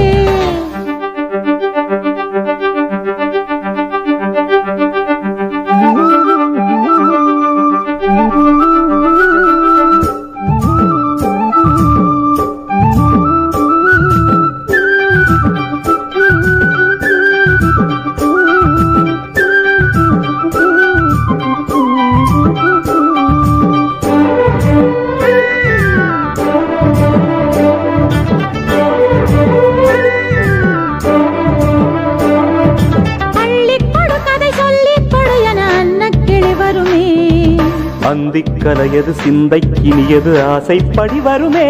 அந்திக்கலையது சிந்தைக்கினியது ஆசைப்படி வருமே.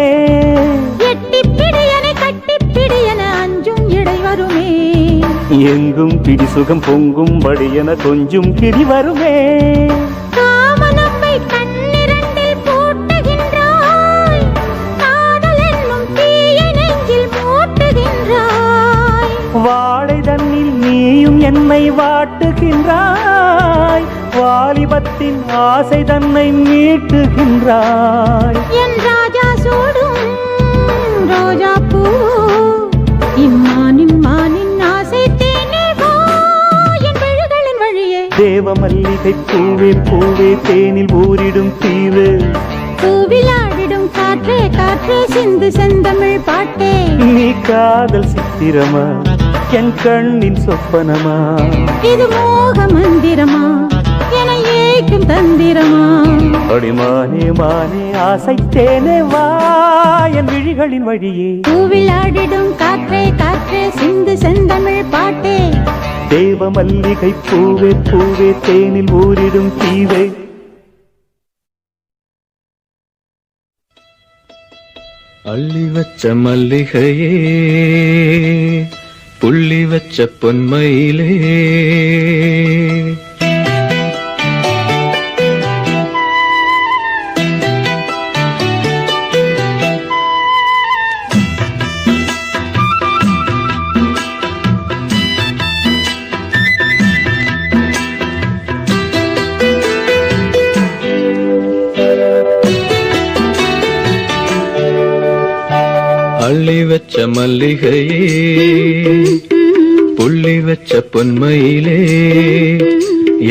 எட்டிப்பிடியனை கட்டிப்பிடியன அஞ்சும் இடை வருமே. எங்கும் பிடி சுகம் பொங்கும் வடியன கொஞ்சம் கிடி வருமே. காமனம்மை கண்ணிரண்டில் பூட்டுகின்றாய். காதல் என்னும் தீயை நெஞ்சில் மூட்டுகின்றாய். வாடை தன்னில் நீயும் என்னை வாட்டுகின்றாய். வாலிபத்தின் ஆசை தன்னை மீட்டுகின்றாய். என் ராஜா சூடும் ரோஜா பூ இம்மானின் மானின் ஆசை தேனே வா என் விழிகளின் வழியே. தேவ மல்லிகை பூவே பூவே தேனில் ஊரிடும் தீவு. பூவில் ஆடிடும் காற்றே காற்றே சிந்து செந்தமிழ் பாட்டே. நீ காதல் சித்திரமா என் கண்ணின் சொப்பனமா? இது மோக மந்திரமா என ஏக்கும் தந்திரமா? அடிமானே மானே ஆசைத்தேனே வா என் விழிகளின் வழியே. பூவில் ஆடிடும் காற்றே காற்றே சிந்து செந்தமிழ் பாட்டே. தேவ மல்லிகை பூவே பூவே தேனில் ஊரிடும் தீவை. அள்ளி வச்ச மல்லிகையே புள்ளி வச்ச பொன்மையிலே. அள்ளி வச்ச மல்லிகையே புள்ளி வச்ச பொன்மையிலே.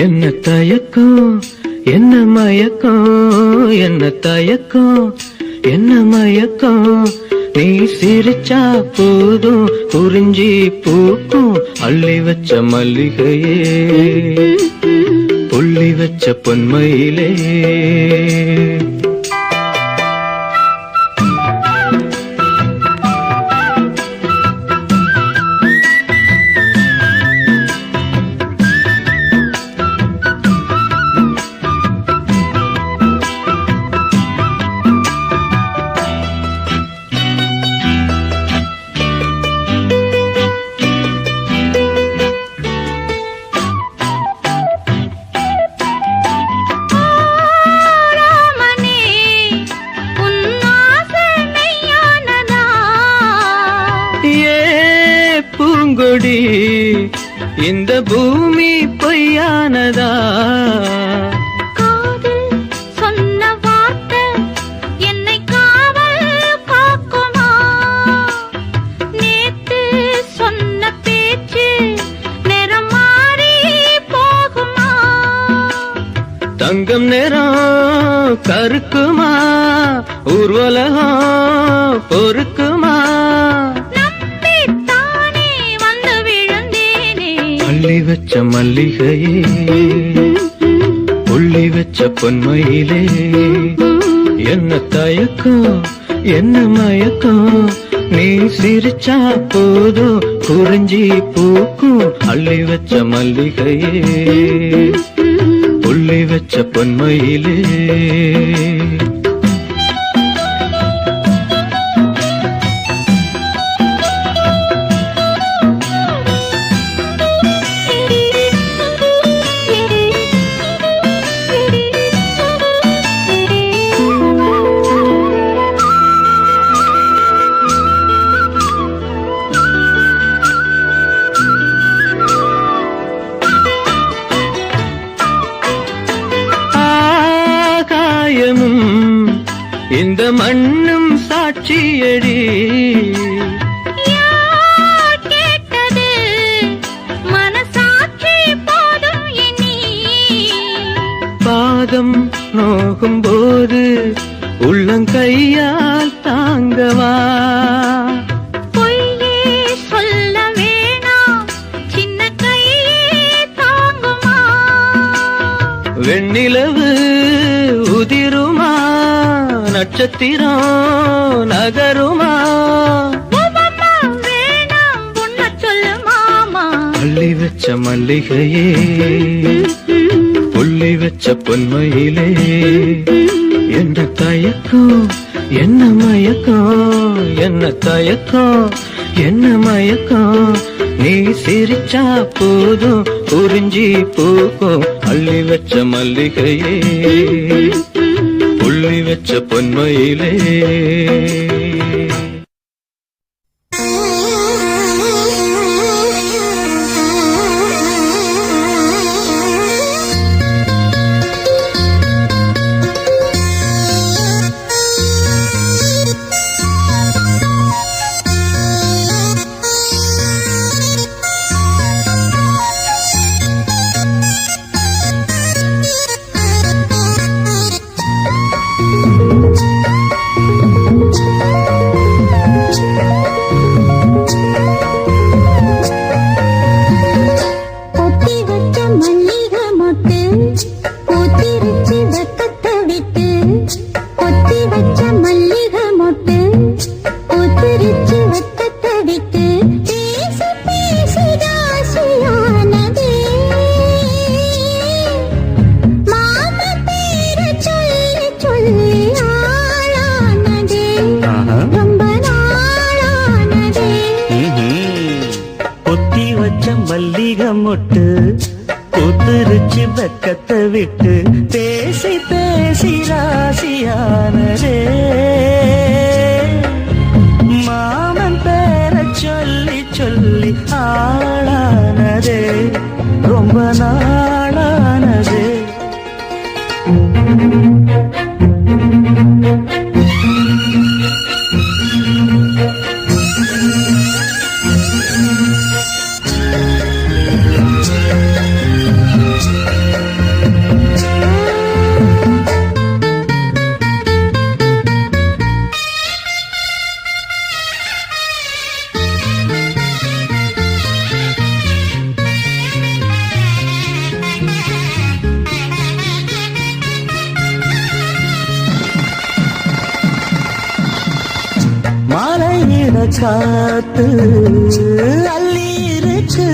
என்ன தயக்கம் என்ன மயக்கம் என்ன தயக்கம் என்ன மயக்கம். நீ சிரிச்சா போதும் குறிஞ்சி பூக்கும். அள்ளி வச்ச மல்லிகையே புள்ளி வச்ச பொன்மையிலே. பூங்கொடி இந்த பூமி பொய்யானதா? காதல் சொன்ன வார்த்தை என்னை காவல் காக்குமா? நேத்து சொன்ன பேச்சு நிறம் மாறி போகுமா? தங்கம் நிறம் கருக்குமா? ஊர்வலகம் பொறுக்குமா? அள்ளி வச்ச மல்லிகையே புள்ளி வச்ச பொன்மையிலே. என்ன தயக்கம் என்ன மயக்கம். நீ சிரிச்சா போதும் குறிஞ்சி பூக்கும் அள்ளி வச்ச மல்லிகையே புள்ளி வச்ச பொன்மையிலே இந்த மண்ணும் சாட்சியடி கேட்டது மனசாட்சி போதும் இனி பாதம் நோகும் போது உள்ளங்கையால் தாங்கவா பொய்யே சொல்ல வேணாம் சின்ன கையே தாங்குமா வெண்ணிலவு உதிருமா நட்சத்திரம் நகருமா வேணாம் உன்ன சொல்லு மாமா அள்ளி வச்ச மல்லிகையே புள்ளி வச்ச பொன்மையிலே என்ன தயக்கம் என்ன மயக்கம் என்ன தயக்கம் என்ன மயக்கம் நீ சிரிச்சா போதும் குறிஞ்சி பூக்கும் அள்ளி வச்ச மல்லிகையே புள்ளி வச்ச பொன்மையிலே மொட்டு பூத்துருச்சு வெக்கத்தை விட்டு பேசி பேசி ராசியானதே மாமன் பேர சொல்லி சொல்லி ஆளானதே ரொம்ப நாளானதே மாலையிட காத்து அள்ளி இருக்கு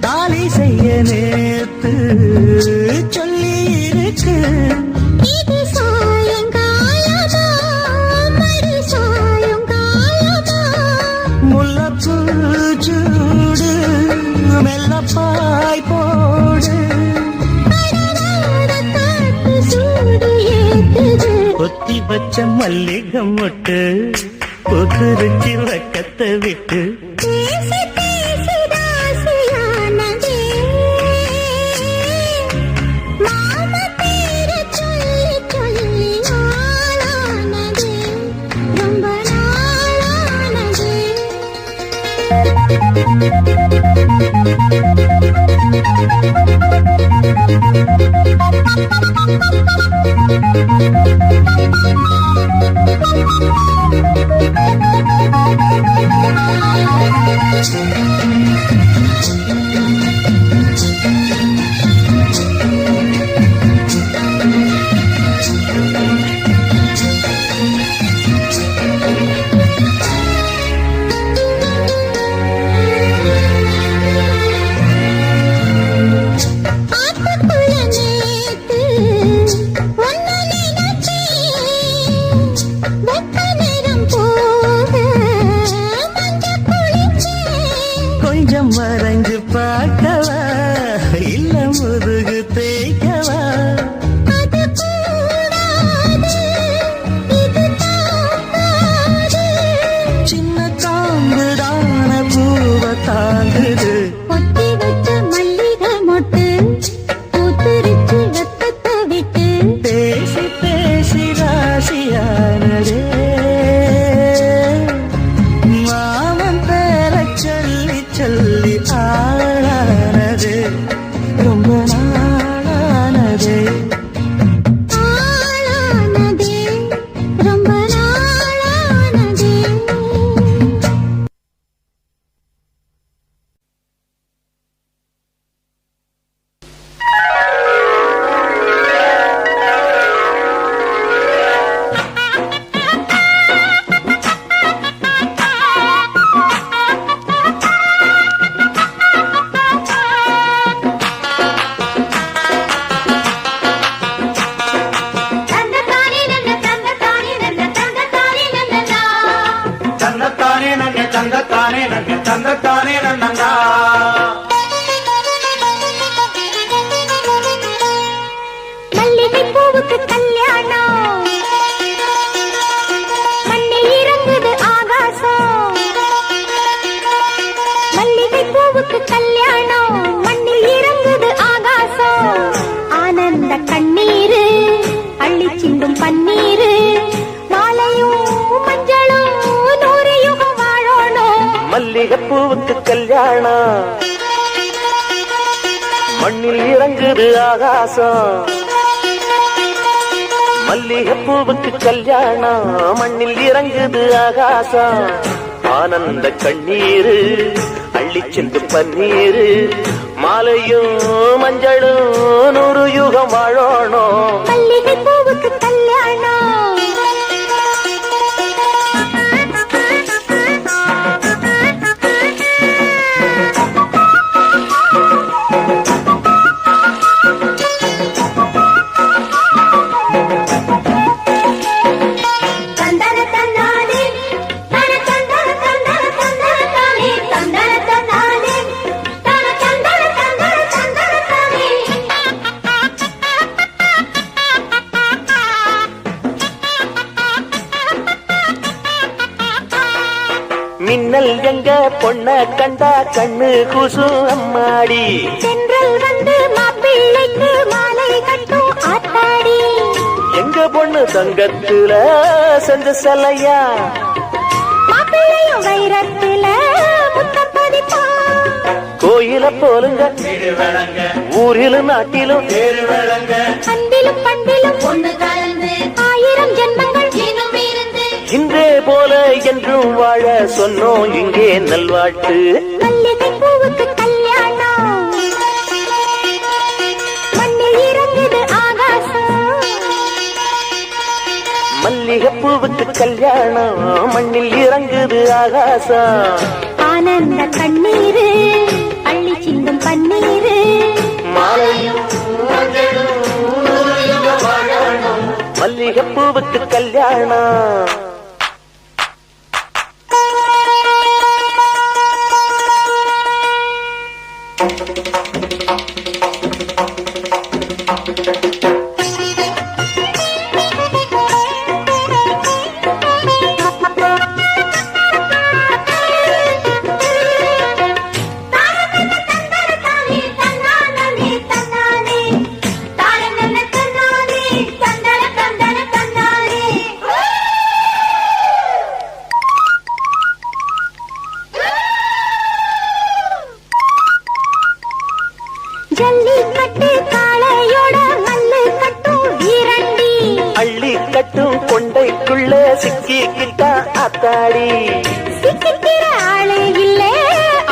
தாலி செய்ய நேத்து சொல்லி இருக்கு இது சாயங்காலமா மறு சாயங்காலமா முல்லப்பூ சூடு மெல்லப்பாய் போடு கொத்தி வச்ச மல்லிகை மொட்டு கொத்துருச்சி வக்கத்தை விட்டு பேசி பேசி ராசியானதே மாமா பேர சொல்லி சொல்லி ஆளானதே ரொம்ப நாளானதே முதுகு தேய்க்கவா சின்ன காம்புதான பூவ தாங்குது பொத்தி வச்ச மல்லிகை மொட்டு பூத்துருச்சு வெப்பத்தை விட்டு பேசி பேசி ராசியானதே மாமன் பேர சொல்லி சொல்லி ஆளானது ரொம்ப நாளானதே ஆளானதே ரொம்ப நாளானதே தந்தத்தானே நன்ன தந்தத்தானே நன்ன தந்தத்தானே நன்னா மல்லிகை பூவுக்கு கல்யாணம் மண்ணில் இறங்குது ஆகாசம் மல்லிகை பூவுக்கு கல்யாணம் மண்ணில் இறங்குது ஆகாசம் ஆனந்த கண்ணீரு அள்ளி சிந்தும் பன்னீரு மாலையும் மஞ்சளும் நூறு யுகம் வாழணும் மல்லிகைப்பூவுக்கு கல்யாணம் மண்ணில் இறங்குது ஆகாசம் மல்லிகைப்பூவுக்கு கல்யாணம் மண்ணில் இறங்குது ஆகாசம் ஆனந்த கண்ணீரு அள்ளி சென்று பன்னீரு மாலையும் மஞ்சளும் நூறு யுகம் வாழணும் மல்லிகை பூவுக்கு கல்யாணம் தந்தன தன்னானே தன தந்தன தந்தன தந்தன தானே தந்தன தன்னானே தன தந்தன தந்தன தந்தன தானே மின்னல் எங்க பொண்ண கண்டா கண்ணு கூசு அம்மாடி சென்றல் வந்து மாப்பிள்ளைக்கு மாலை கட்டும் ஆத்தாடி எங்க பொண்ணு தங்கத்துல செஞ்ச சலையா மாப்பிள்ளையும் வைரத்துல முத்தம் பதிப்பான் கோயில போலுங்க ஊரிலும் நாட்டிலும் அன்பிலும் பண்பிலும் ஒன்று கலந்து 1000 ஜென்மங்கள் இன்னும் இருந்து இன்றே போல என்றும் வாழ சொன்னோம் இங்கே நல்வாழ்த்து மல்லிகை பூவுக்கு கல்யாணம் மண்ணில் இறங்குது ஆகாசம் மல்லிகைப்பூவுக்கு கல்யாணம் மண்ணில் இறங்குது ஆகாசம் ஆனந்த கண்ணீரு அள்ளி சிந்தும் பன்னீரு மாலையும் மல்லிகைப்பூவுக்கு கல்யாணம் ஜல்லிக்கட்டு காளையோட மல்லு கட்டும் வீரண்டி அள்ளி கட்டும் கொண்டைக்குள்ள சிக்கிக்கிட்டா அத்தாடி சிக்கிக்கிற ஆளே இல்லே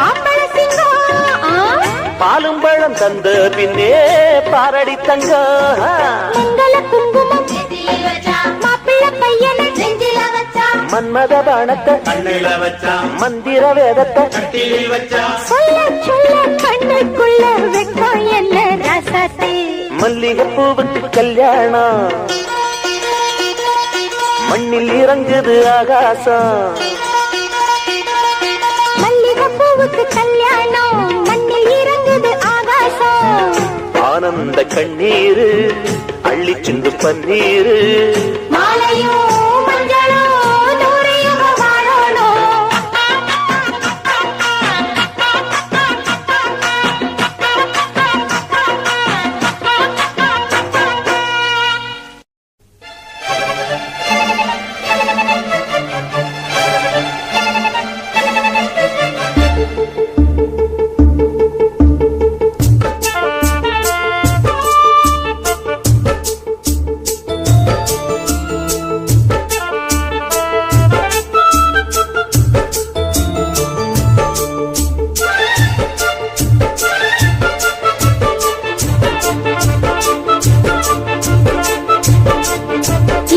ஆம்பள சிங்கம் பாலும் பழம் தந்த பின்னே பாரடி தங்க மங்கள குங்குமம் மாப்பிள்ளை பையனை நெஞ்சில வச்சா மன்மத பானத்தை அண்ணையில வச்சான் மந்திர வேதத்தை கட்டிலில் வச்சான் சொல்ல சொல்ல கண்ணுக்குள்ள வெக்கம் என்ன ரசத்தை மல்லிகைப்பூவுக்கு கல்யாணம் மண்ணில் இறங்குது ஆகாசம் மல்லிகை பூவுக்கு கல்யாணம் மண்ணில் இறங்குது ஆகாசம் ஆனந்த கண்ணீரு அள்ளி சிந்து பன்னீரு மாலையோ மஞ்சளோ தூரியுக வாழனோ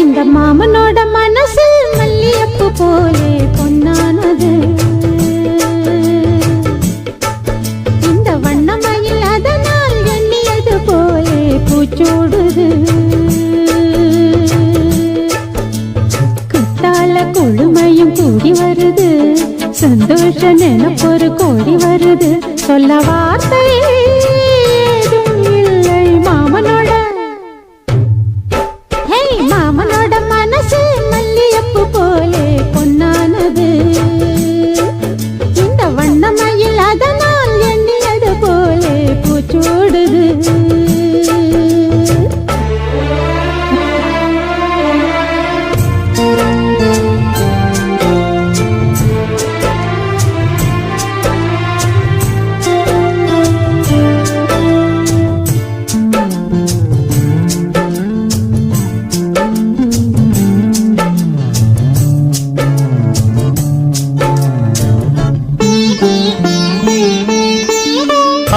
இந்த மாமனோட மனசு மல்லியப்பு போலே பொன்னானது இந்த வண்ணமயில் அதனால் எண்ணியது போலே பூச்சூடுது குத்தால கொழுமையும் கூடி வருது சந்தோஷ நினைப்பொரு கோடி வருது சொல்ல வார்த்தை ஏதும் இல்லை மாமனோட மாமனோட மனசு மல்லியப்பு போலே பொன்னானது இந்த வண்ணமயில் அதனால் எண்ணியது போலே பூச்சூடுது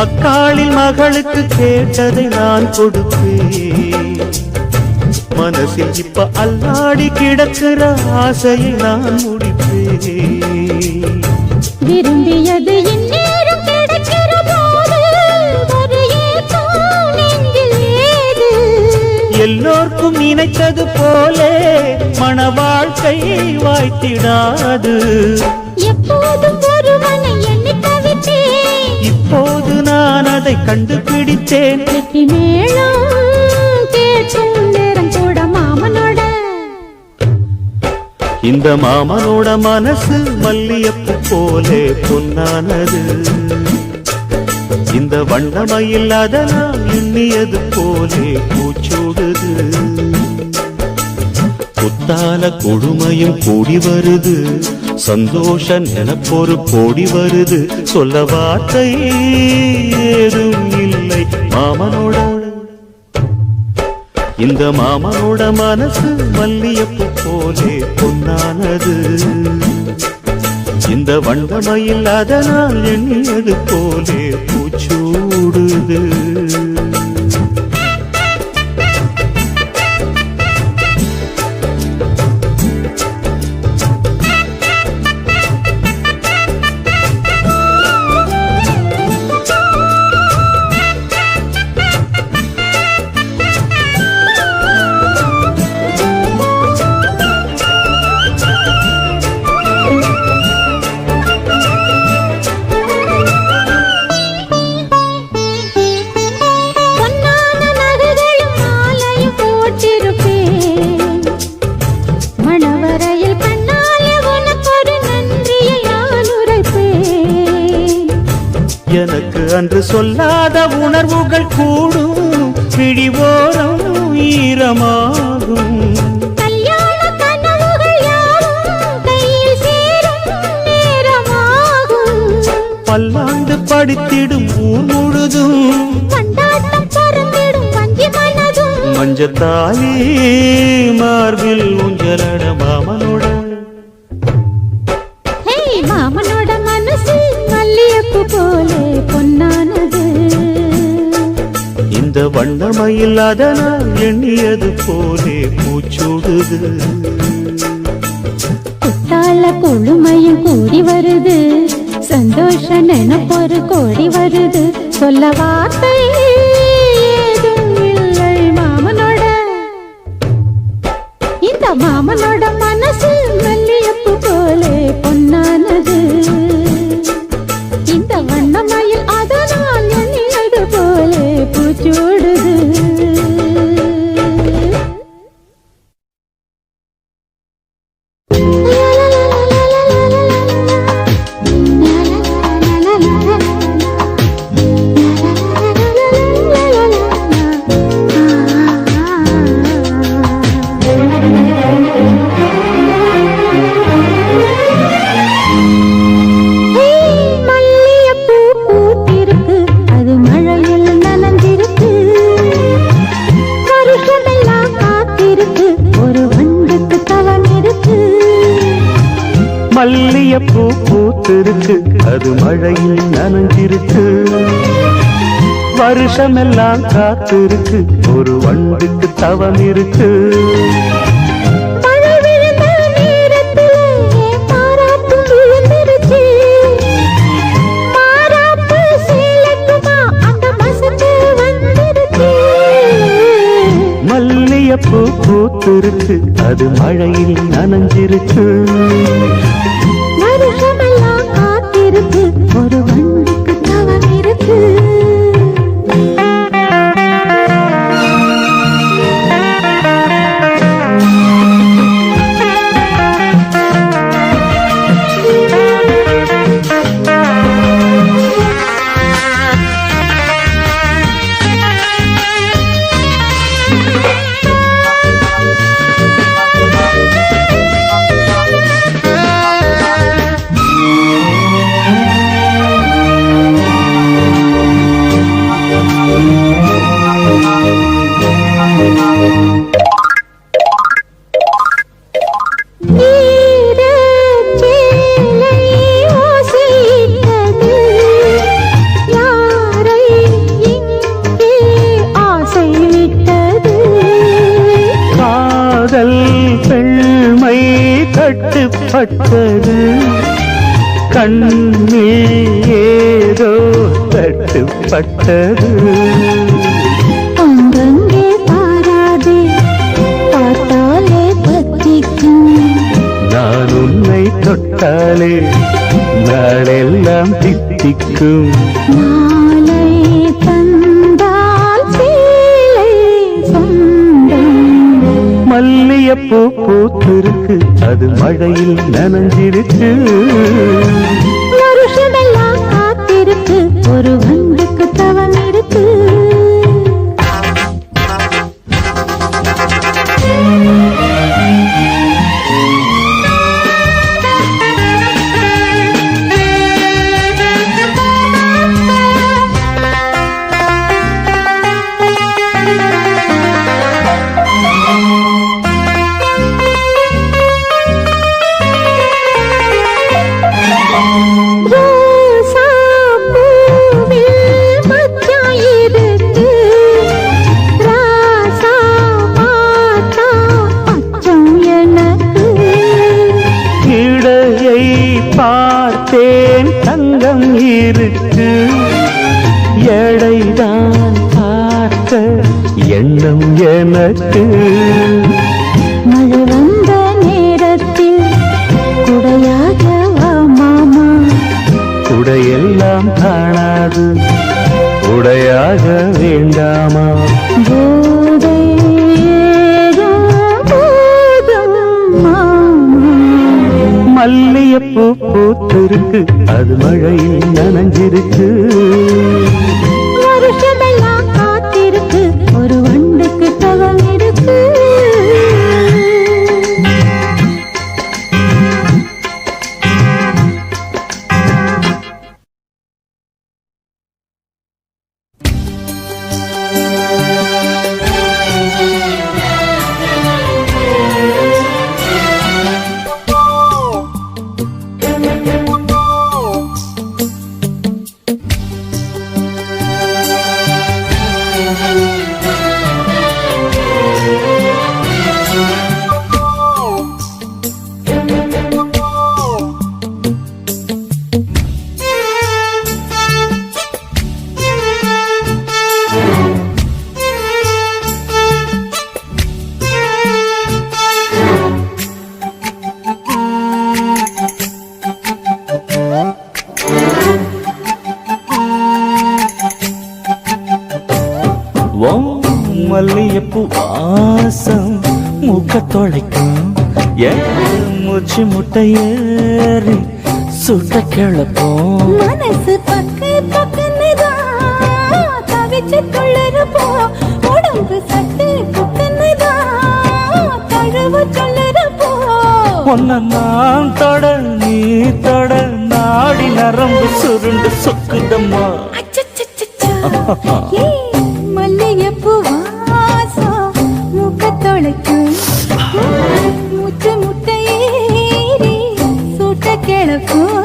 அக்காளில் மகளுக்கு கேட்டதை நான் கொடுப்பேன் மனசில் இப்ப அல்லாடி கிடக்கிற ஆசையை நான் முடிப்பேன் விரும்பியது இந்நேரம் கிடைக்கிற போது ஒரு ஏக்கம் நெஞ்சில் ஏது எல்லோர்க்கும் நினைத்தது போலே மன வாழ்க்கை வாய்த்திடாது எப்போதும் ஒருவனை எண்ணி தவித்தேன் இப்போது நான் அதை கண்டுபிடித்தேன் வெற்றி மேளம் கேட்கும் நேரம் கூட மாமனோட இந்த மாமனோட மனசு மல்லியப்பு போலே பொன்னானது இந்த வண்ணமயில் அதனால் எண்ணியது போலே பூச்சூடுது குத்தால கொடுமையும் கூடி வருது சந்தோஷ நினைப்பொரு கோடி வருது சொல்ல வார்த்தை ஏதும் இல்லை மாமனோட இந்த மாமனோட மனசு மல்லியப்பு போலே பொன்னானது இந்த வண்ணமயில் அதனால் எண்ணியது போலே பூச்சூடுது எனக்கு அன்று சொல்லாத உணர்வுகள் கூடும் பிடிவோரம் ஈரமாகும் கல்யாண கனவுகள் யாவும் கையில் சேரும் நேரமாகும் பல்லாண்டு படித்திடும் ஊர் முழுதும் கொண்டாட்டம் பறந்திடும் வஞ்சி மனதும் மஞ்சத்தாலி மார்பில் ஊஞ்சலட மாமனோட மாமனோட மனசு மல்லியப்பு போலே பொன்னானது இந்த வண்ணமயில் அதனால் எண்ணியது போலே பூச்சூடுது குத்தால கொழுமையும் கூடி வருது சந்தோஷ நினைப்பொரு கோடி வருது சொல்ல வார்த்தை ஏதும் இல்லை மாமனோட இந்த மாமனோட மனசு மல்லியப்பு போலே பொன்னானது இந்த வண்ணமயில் அதனால் எண்ணியது போலே பூச்சி பூச்சூடுது. மல்லிகைப்பூ பூத்திருக்கு, அது மழையில் நனைஞ்சிருக்கு. வருஷமெல்லாம் காத்திருக்கு, ஒரு வண்டுக்கு தவம் இருக்கு. மல்லியப்பூ பூத்திருக்கு, அது மழையில் நனைஞ்சிருக்கு. வருஷமெல்லாம் காத்திருக்கு, ஒரு வண்டுக்கு தவம் இருக்கு. மழை விழுந்த நேரத்திலே மாறாப்பு விழுந்துருச்சு. மாறாப்பு சேலக்குமா அந்த மசக்கு வந்துருச்சு. மல்லியப்பூ பூத்திருக்கு, அது மழையில் நனைஞ்சிருக்கு. வருஷமெல்லாம் காத்திருக்கு, ஒரு வண்டுக்கு தவம் இருக்கு. ஈரச்சேலை ஓசையிட்டது, யாரை இங்கே ஆசை விட்டது. காதல் பெண்மை கட்டுப்பட்டது, கண்ணில் ஏதோ தட்டுப்பட்டது. அங்கங்கே பாராதே, பார்த்தாலே பத்திக்கும். நான் உன்னை தொட்டாலே நாளெல்லாம் தித்திக்கும். மாலை தந்தால் சேலை சொந்தம். மல்லியப்பூ பூத்திருக்கு, அது மழையில் நனைஞ்சிருக்கு. வருஷமெல்லாம் காத்திருக்கு, ஒரு வண்டுக்கு தவம் இருக்கு. ரோசா பூவில் மச்சான் இருக்கு, ராசா பார்த்தா அச்சம் எனக்கு. இடையை பார்த்தேன், தங்கம் இருக்கு. எடைதான் பார்த்த எண்ணம் எனக்கு. மழை வந்த நேரத்தில் குடையாக வா மாமா. உடையெல்லாம் காணாது, உடையாக வேண்டாமா? போதை ஏறும் போதும் மாமா. மல்லியப்பூ பூத்திருக்கு, அது மழையில் நனைஞ்சிருக்கு. வருஷமெல்லாம் காத்திருக்கு, ஒரு வண்டுக்கு தவம் இருக்கு. ஓ மல்லியப்பூ வாசம் மூக்க தொலைக்கும் என் மூச்சு முட்டை ஏறி சுட்ட கிளப்போம் மனசு பக்கு பக்குன்னுதான் தவிச்சு துள்ளறப்போ உடம்பு சட்டு புக்குன்னுதான் தழுவு சொல்லுறப்போ உன்னை நான் தொட நீ தொட நாடி நரம்பு சுருண்டு சொக்குதம்மா மல்லிகைப்பூ வாசம் மூக்க தொலைக்கும் மூச்சு முட்டை ஏறி சூட்ட கிளக்கும்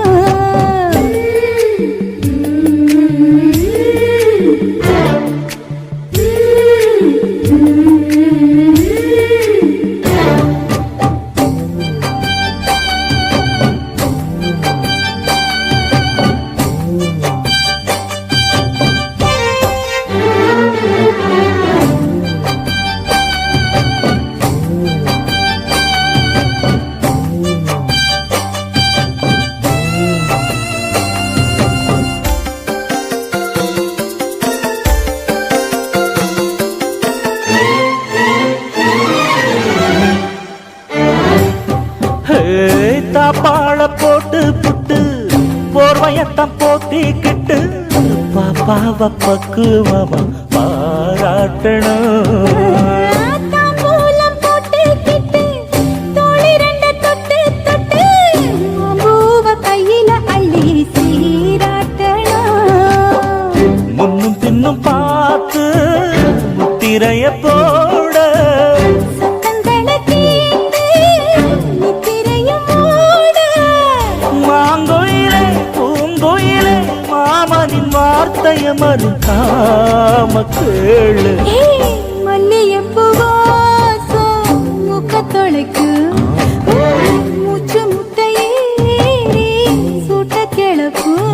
தாப்பாள போட்டு புட்டு போர்வையத்தான் போத்திக்கிட்டு பாப்பாவ பக்குவமா பாராட்டணும் தாம்பூலம் போட்டுக்கிட்டு தோழி ரெண்டு தொட்டு தொட்டு பூவ கையில அள்ளி சீராட்டணும் முன்னும் பின்னும் பார்த்து முத்திரைய போட வார்த்தைய மறுக்காம கேளு மல்லிகைப்பூ வாசம் மூக்க தொலைக்கும் மூச்சு முட்டை ஏறி சூட்ட கிளப்பும்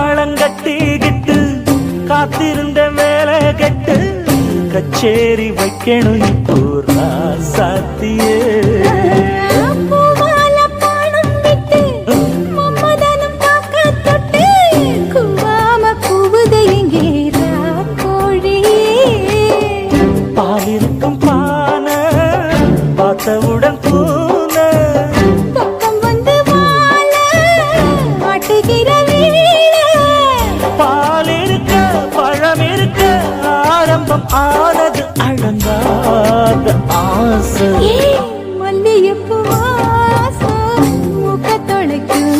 கண்ணாளங்கட்டிக்கிட்டு காத்திருந்த வேலை கெட்டு கச்சேரி வைக்கணும் இப்போ ராசாத்தியே பாலிருக்கும் பானை பார்த்தவுடன் பூன பக்கம் வந்து வாழ மாட்டுகிற பால் இருக்க பழம் இருக்க ஆரம்பம் ஆனது அடங்காத ஆசை மல்லிகைப்பூ வாசம் மூக்க தொலைக்கும்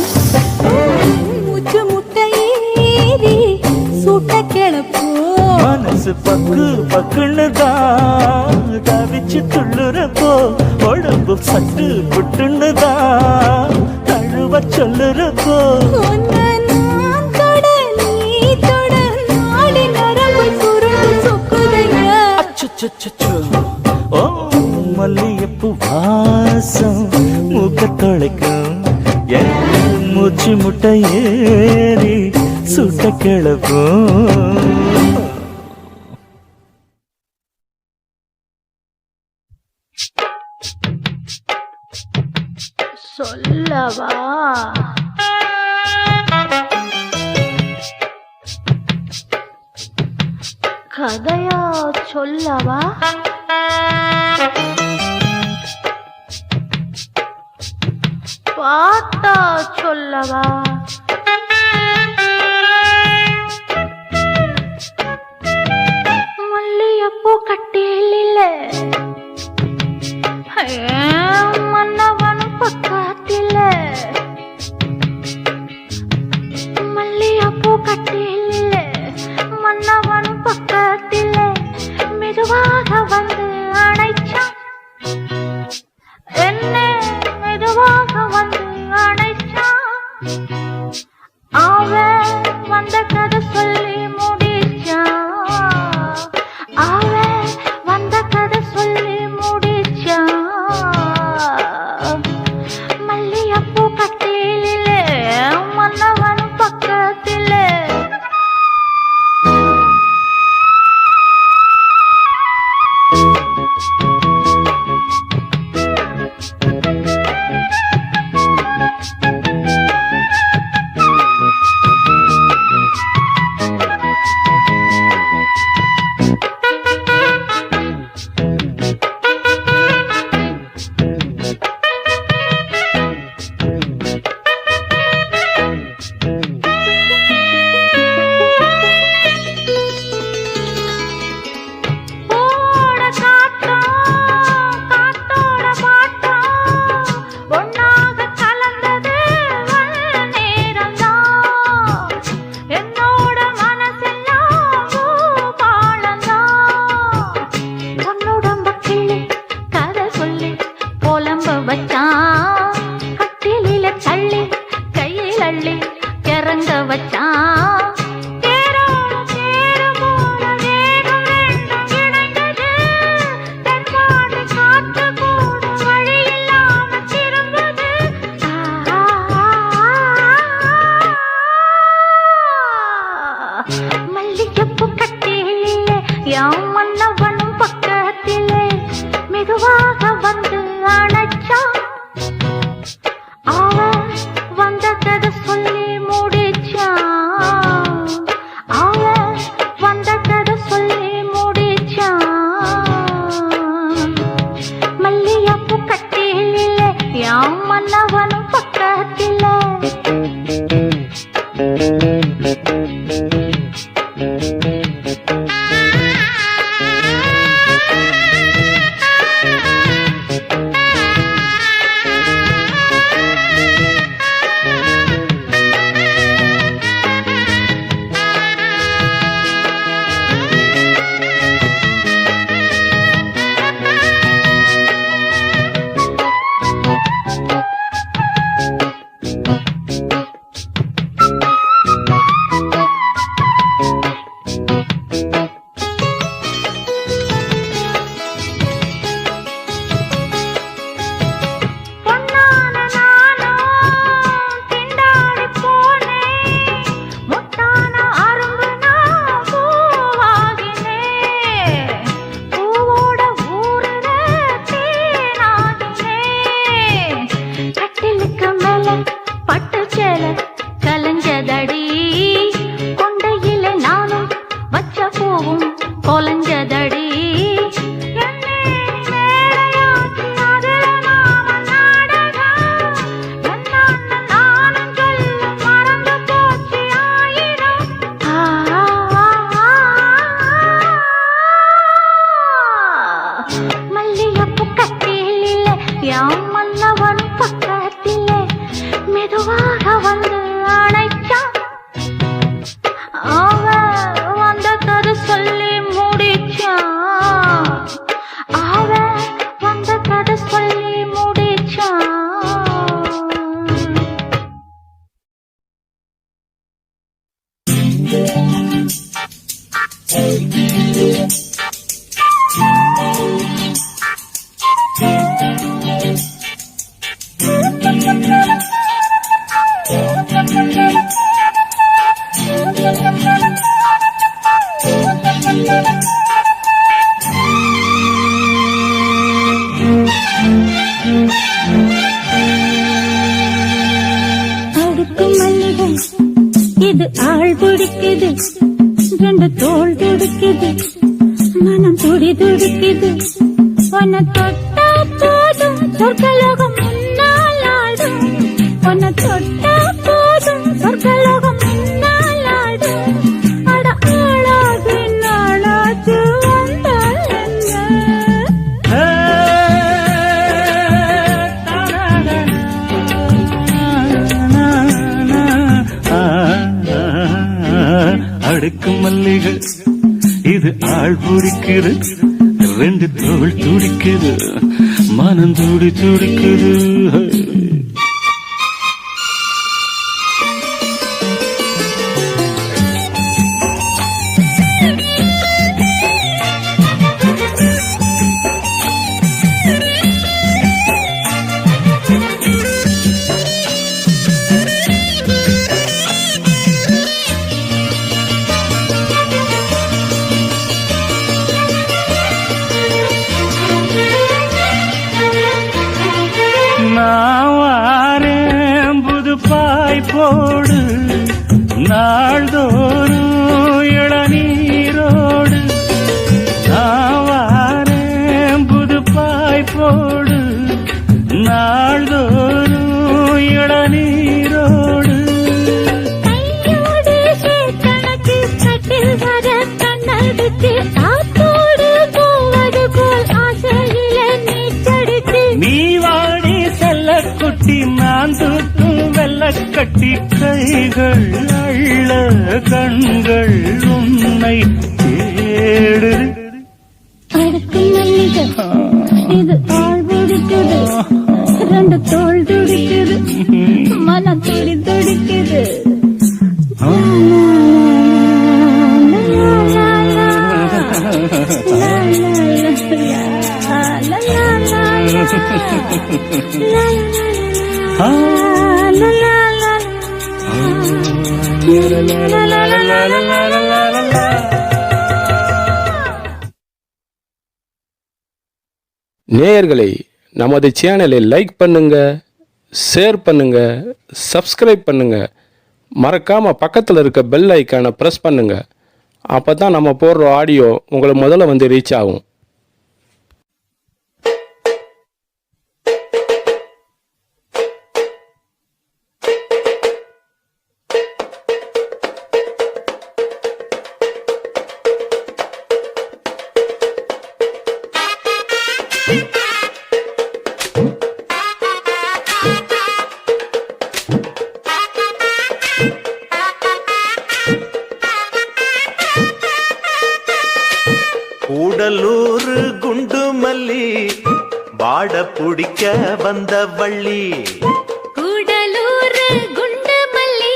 மூச்சு முட்டை ஏறி சூட்ட கிளப்பும் மனசு பக்கு பக்குன்னு தான் தவிச்சு துள்ளுறப்போ உடம்பு சட்டு புட்டுன்னு தான் தழுவ சொல்லுறப்போ உன்னை நான் தொட நீ தொட நாடி நரம்பு சுருண்டு சொக்குதையா அச்சச்சச்சோ ஓ மல்லிகைப்பூ வாசம் மூக்க தொலைக்கும் என் மூச்சு முட்டை ஏறி சுட்ட கிளப்பும் சொல்லவா கதையா சொல்லவா பாட்டா சொல்லவா மல்லிகைப்பூ கட்டிலில்ல மன்னவன் பக்கத்தில மல்லிகைப்பூ கட்டிலில்ல மன்னவன் பக்கத்தில மெதுவாக வந்து அண மெதுவாக வந்து அணைச்சான் அவ வந்த கதை சொல்லி முடிச்சான் அவ வந்த கதை சொல்லி முடிச்சான் மல்லியப்பூ கட்டிலே யாம் மன்னவனும் பக்கத்திலே இது ஆள் பிடிக்குது ரெண்டு தோள் துடிக்குது மனம் துடி துடிக்குது உன்னை தொட்டா போதும் சொர்க்கலோகம் முன்னால் ஆடும் உன்னை தொட்டா போதும் சொர்க்கலோகம் முன்னால் ஆடும் அட ஆளாகி நாளாச்சு வந்தால் என்ன அடுக்கு மல்லிகை இது ஆள் பூரிக்குது ரெண்டு தோள் துடிக்குது மனம் துடி துடிக்குது போடு நாள்தோறும் இளநீரோடு நாவாரேன் புதுப்பாய் போடு நாள்தோறும் இளநீரோடு கையோடு கணக்கு கட்டில் வர கண்ணடிச்சு காத்தோடு போவது போல் ஆசையில நீச்சடிச்சு நீ வாடி செல்ல குட்டி நான் தூக்கும் வெள்ள கட்டி கைகள் அள்ள கண்கள் உன்னை தேடு அடுக்கு மல்லிகை இது ஆள் பிடிக்குது ரெண்டு தோள் துடிக்குது மனம் துடி துடிக்குது நேயர்களை நமது சேனலை லைக் பண்ணுங்க, ஷேர் பண்ணுங்க, சப்ஸ்கிரைப் பண்ணுங்க. மறக்காம பக்கத்தில் இருக்க பெல் ஐக்கானை ப்ரெஸ் பண்ணுங்க. அப்போ தான் நம்ம போடுற ஆடியோ உங்களை முதல்ல வந்து ரீச் ஆகும். கூடலூர் குண்டு மல்லி வாட பிடிக்க வந்த வள்ளி. கூடலூர் குண்டு மல்லி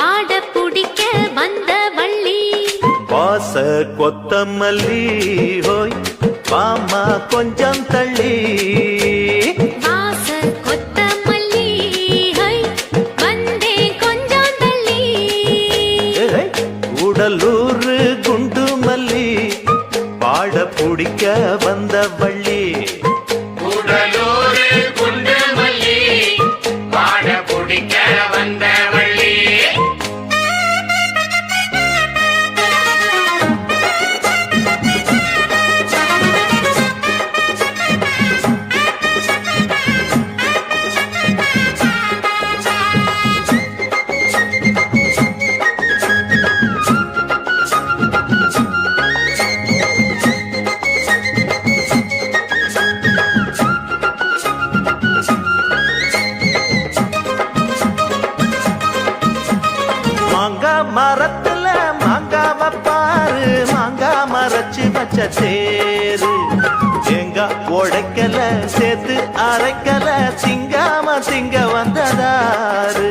வாட பிடிக்க வந்த வள்ளி. வாச கொத்தமல்லி ஹோய் வாமா கொஞ்சம் தள்ளி. வாச கொத்தமல்லி ஹோய் வந்தே கொஞ்சம் தள்ளி. கூடலூர் குண்டு மல்லி வாட பிடிக்க வந்த வள்ளி. கூடலூர் குண்டு மல்லி வாட பிடிக்க வந்த வள்ளி. மரத்துல மாங்காவ பாரு, மாங்கா மரச்சு வச்ச தேரு. தேங்காய் உடைக்கல சேர்த்து அரைக்கல, திங்காம திங்க வந்ததாரு.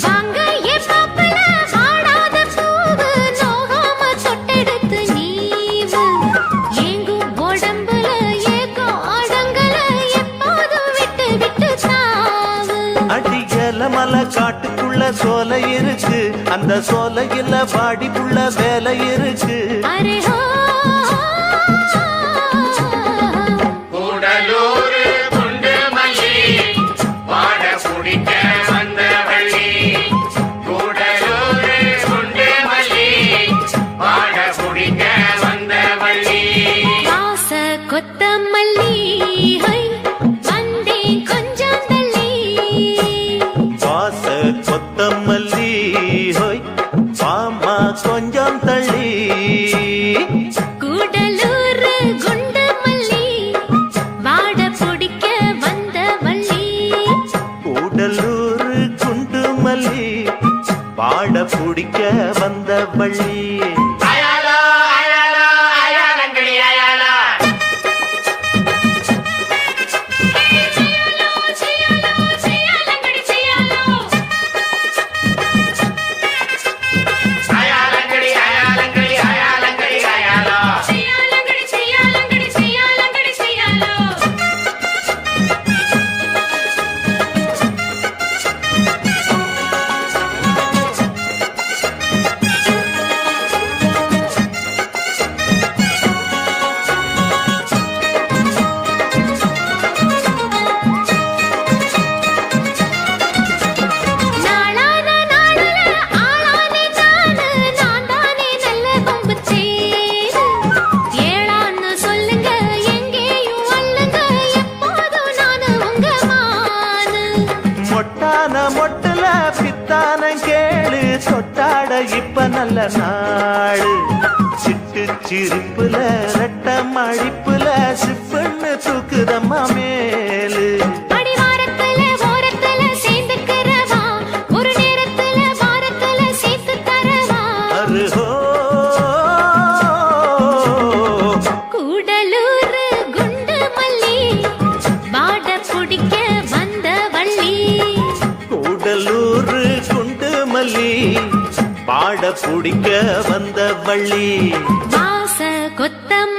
வாங்க ஏ பாப்பல வாடாத பூவு, நோகாம தொட்டெடுத்து நீவு. ஏங்கும் உடம்புல ஏக்கம் அடங்கல, எப்போதும் விட்டு விட்டு தாவு. அடியல மலை காட்டுக்குள்ள சோலை இருக்கு, அந்த சோலையில பாடிக்குள்ள வேலை இருக்கு. அரே ஹோ கூடலூர் குண்டு மல்லி வாட பிடிக்க வந்த வள்ளி. கூடலூர் குண்டு மல்லி வாட பிடிக்க வந்த வள்ளி. வாச கொத்தமல்லி ஹை வந்தே கொஞ்சம் தள்ளி. வாச கொத்தமல்லி ஹோய் வாமா கொஞ்சம் தள்ளி. கூடலூர் குண்டு மல்லி வாட பிடிக்க வந்த வள்ளி. கூடலூர் குண்டு மல்லி வாட பிடிக்க வந்த வள்ளி. அயாலா அயாலா அயாலங்கடி அயாலா. அயாலங்கடி அயாலங்கடி அயாலங்கடி அயாலா. நாளான நாடுல ஆளானே நானு, நான் தானே நல்ல கொம்பு தேரு. ஏளான்னு சொல்லுங்க எங்கேயும் அல்லுங்க, எப்போதும் நானு உங்க மானு. மொட்டான மொட்டுல பித்தான கேளு, தொட்டாட இப்ப நல்ல நாடு. சிட்டு சிரிப்புல ரெட்ட மடிப்புல சிப்புன்னு தூக்குதம்மா மேலு. அடிவாரத்துல ஓரத்துல சேர்ந்துக்கிறவா, ஒரு நேரத்துல வாரத்துல சேர்த்து தரவா. அருஹோ கூடலூர் குண்டு மல்லி வாட பிடிக்க வந்த வள்ளி. கூடலூர் குண்டு மல்லி பாட பிடிக்க வந்த வள்ளி. வாச கொத்தம்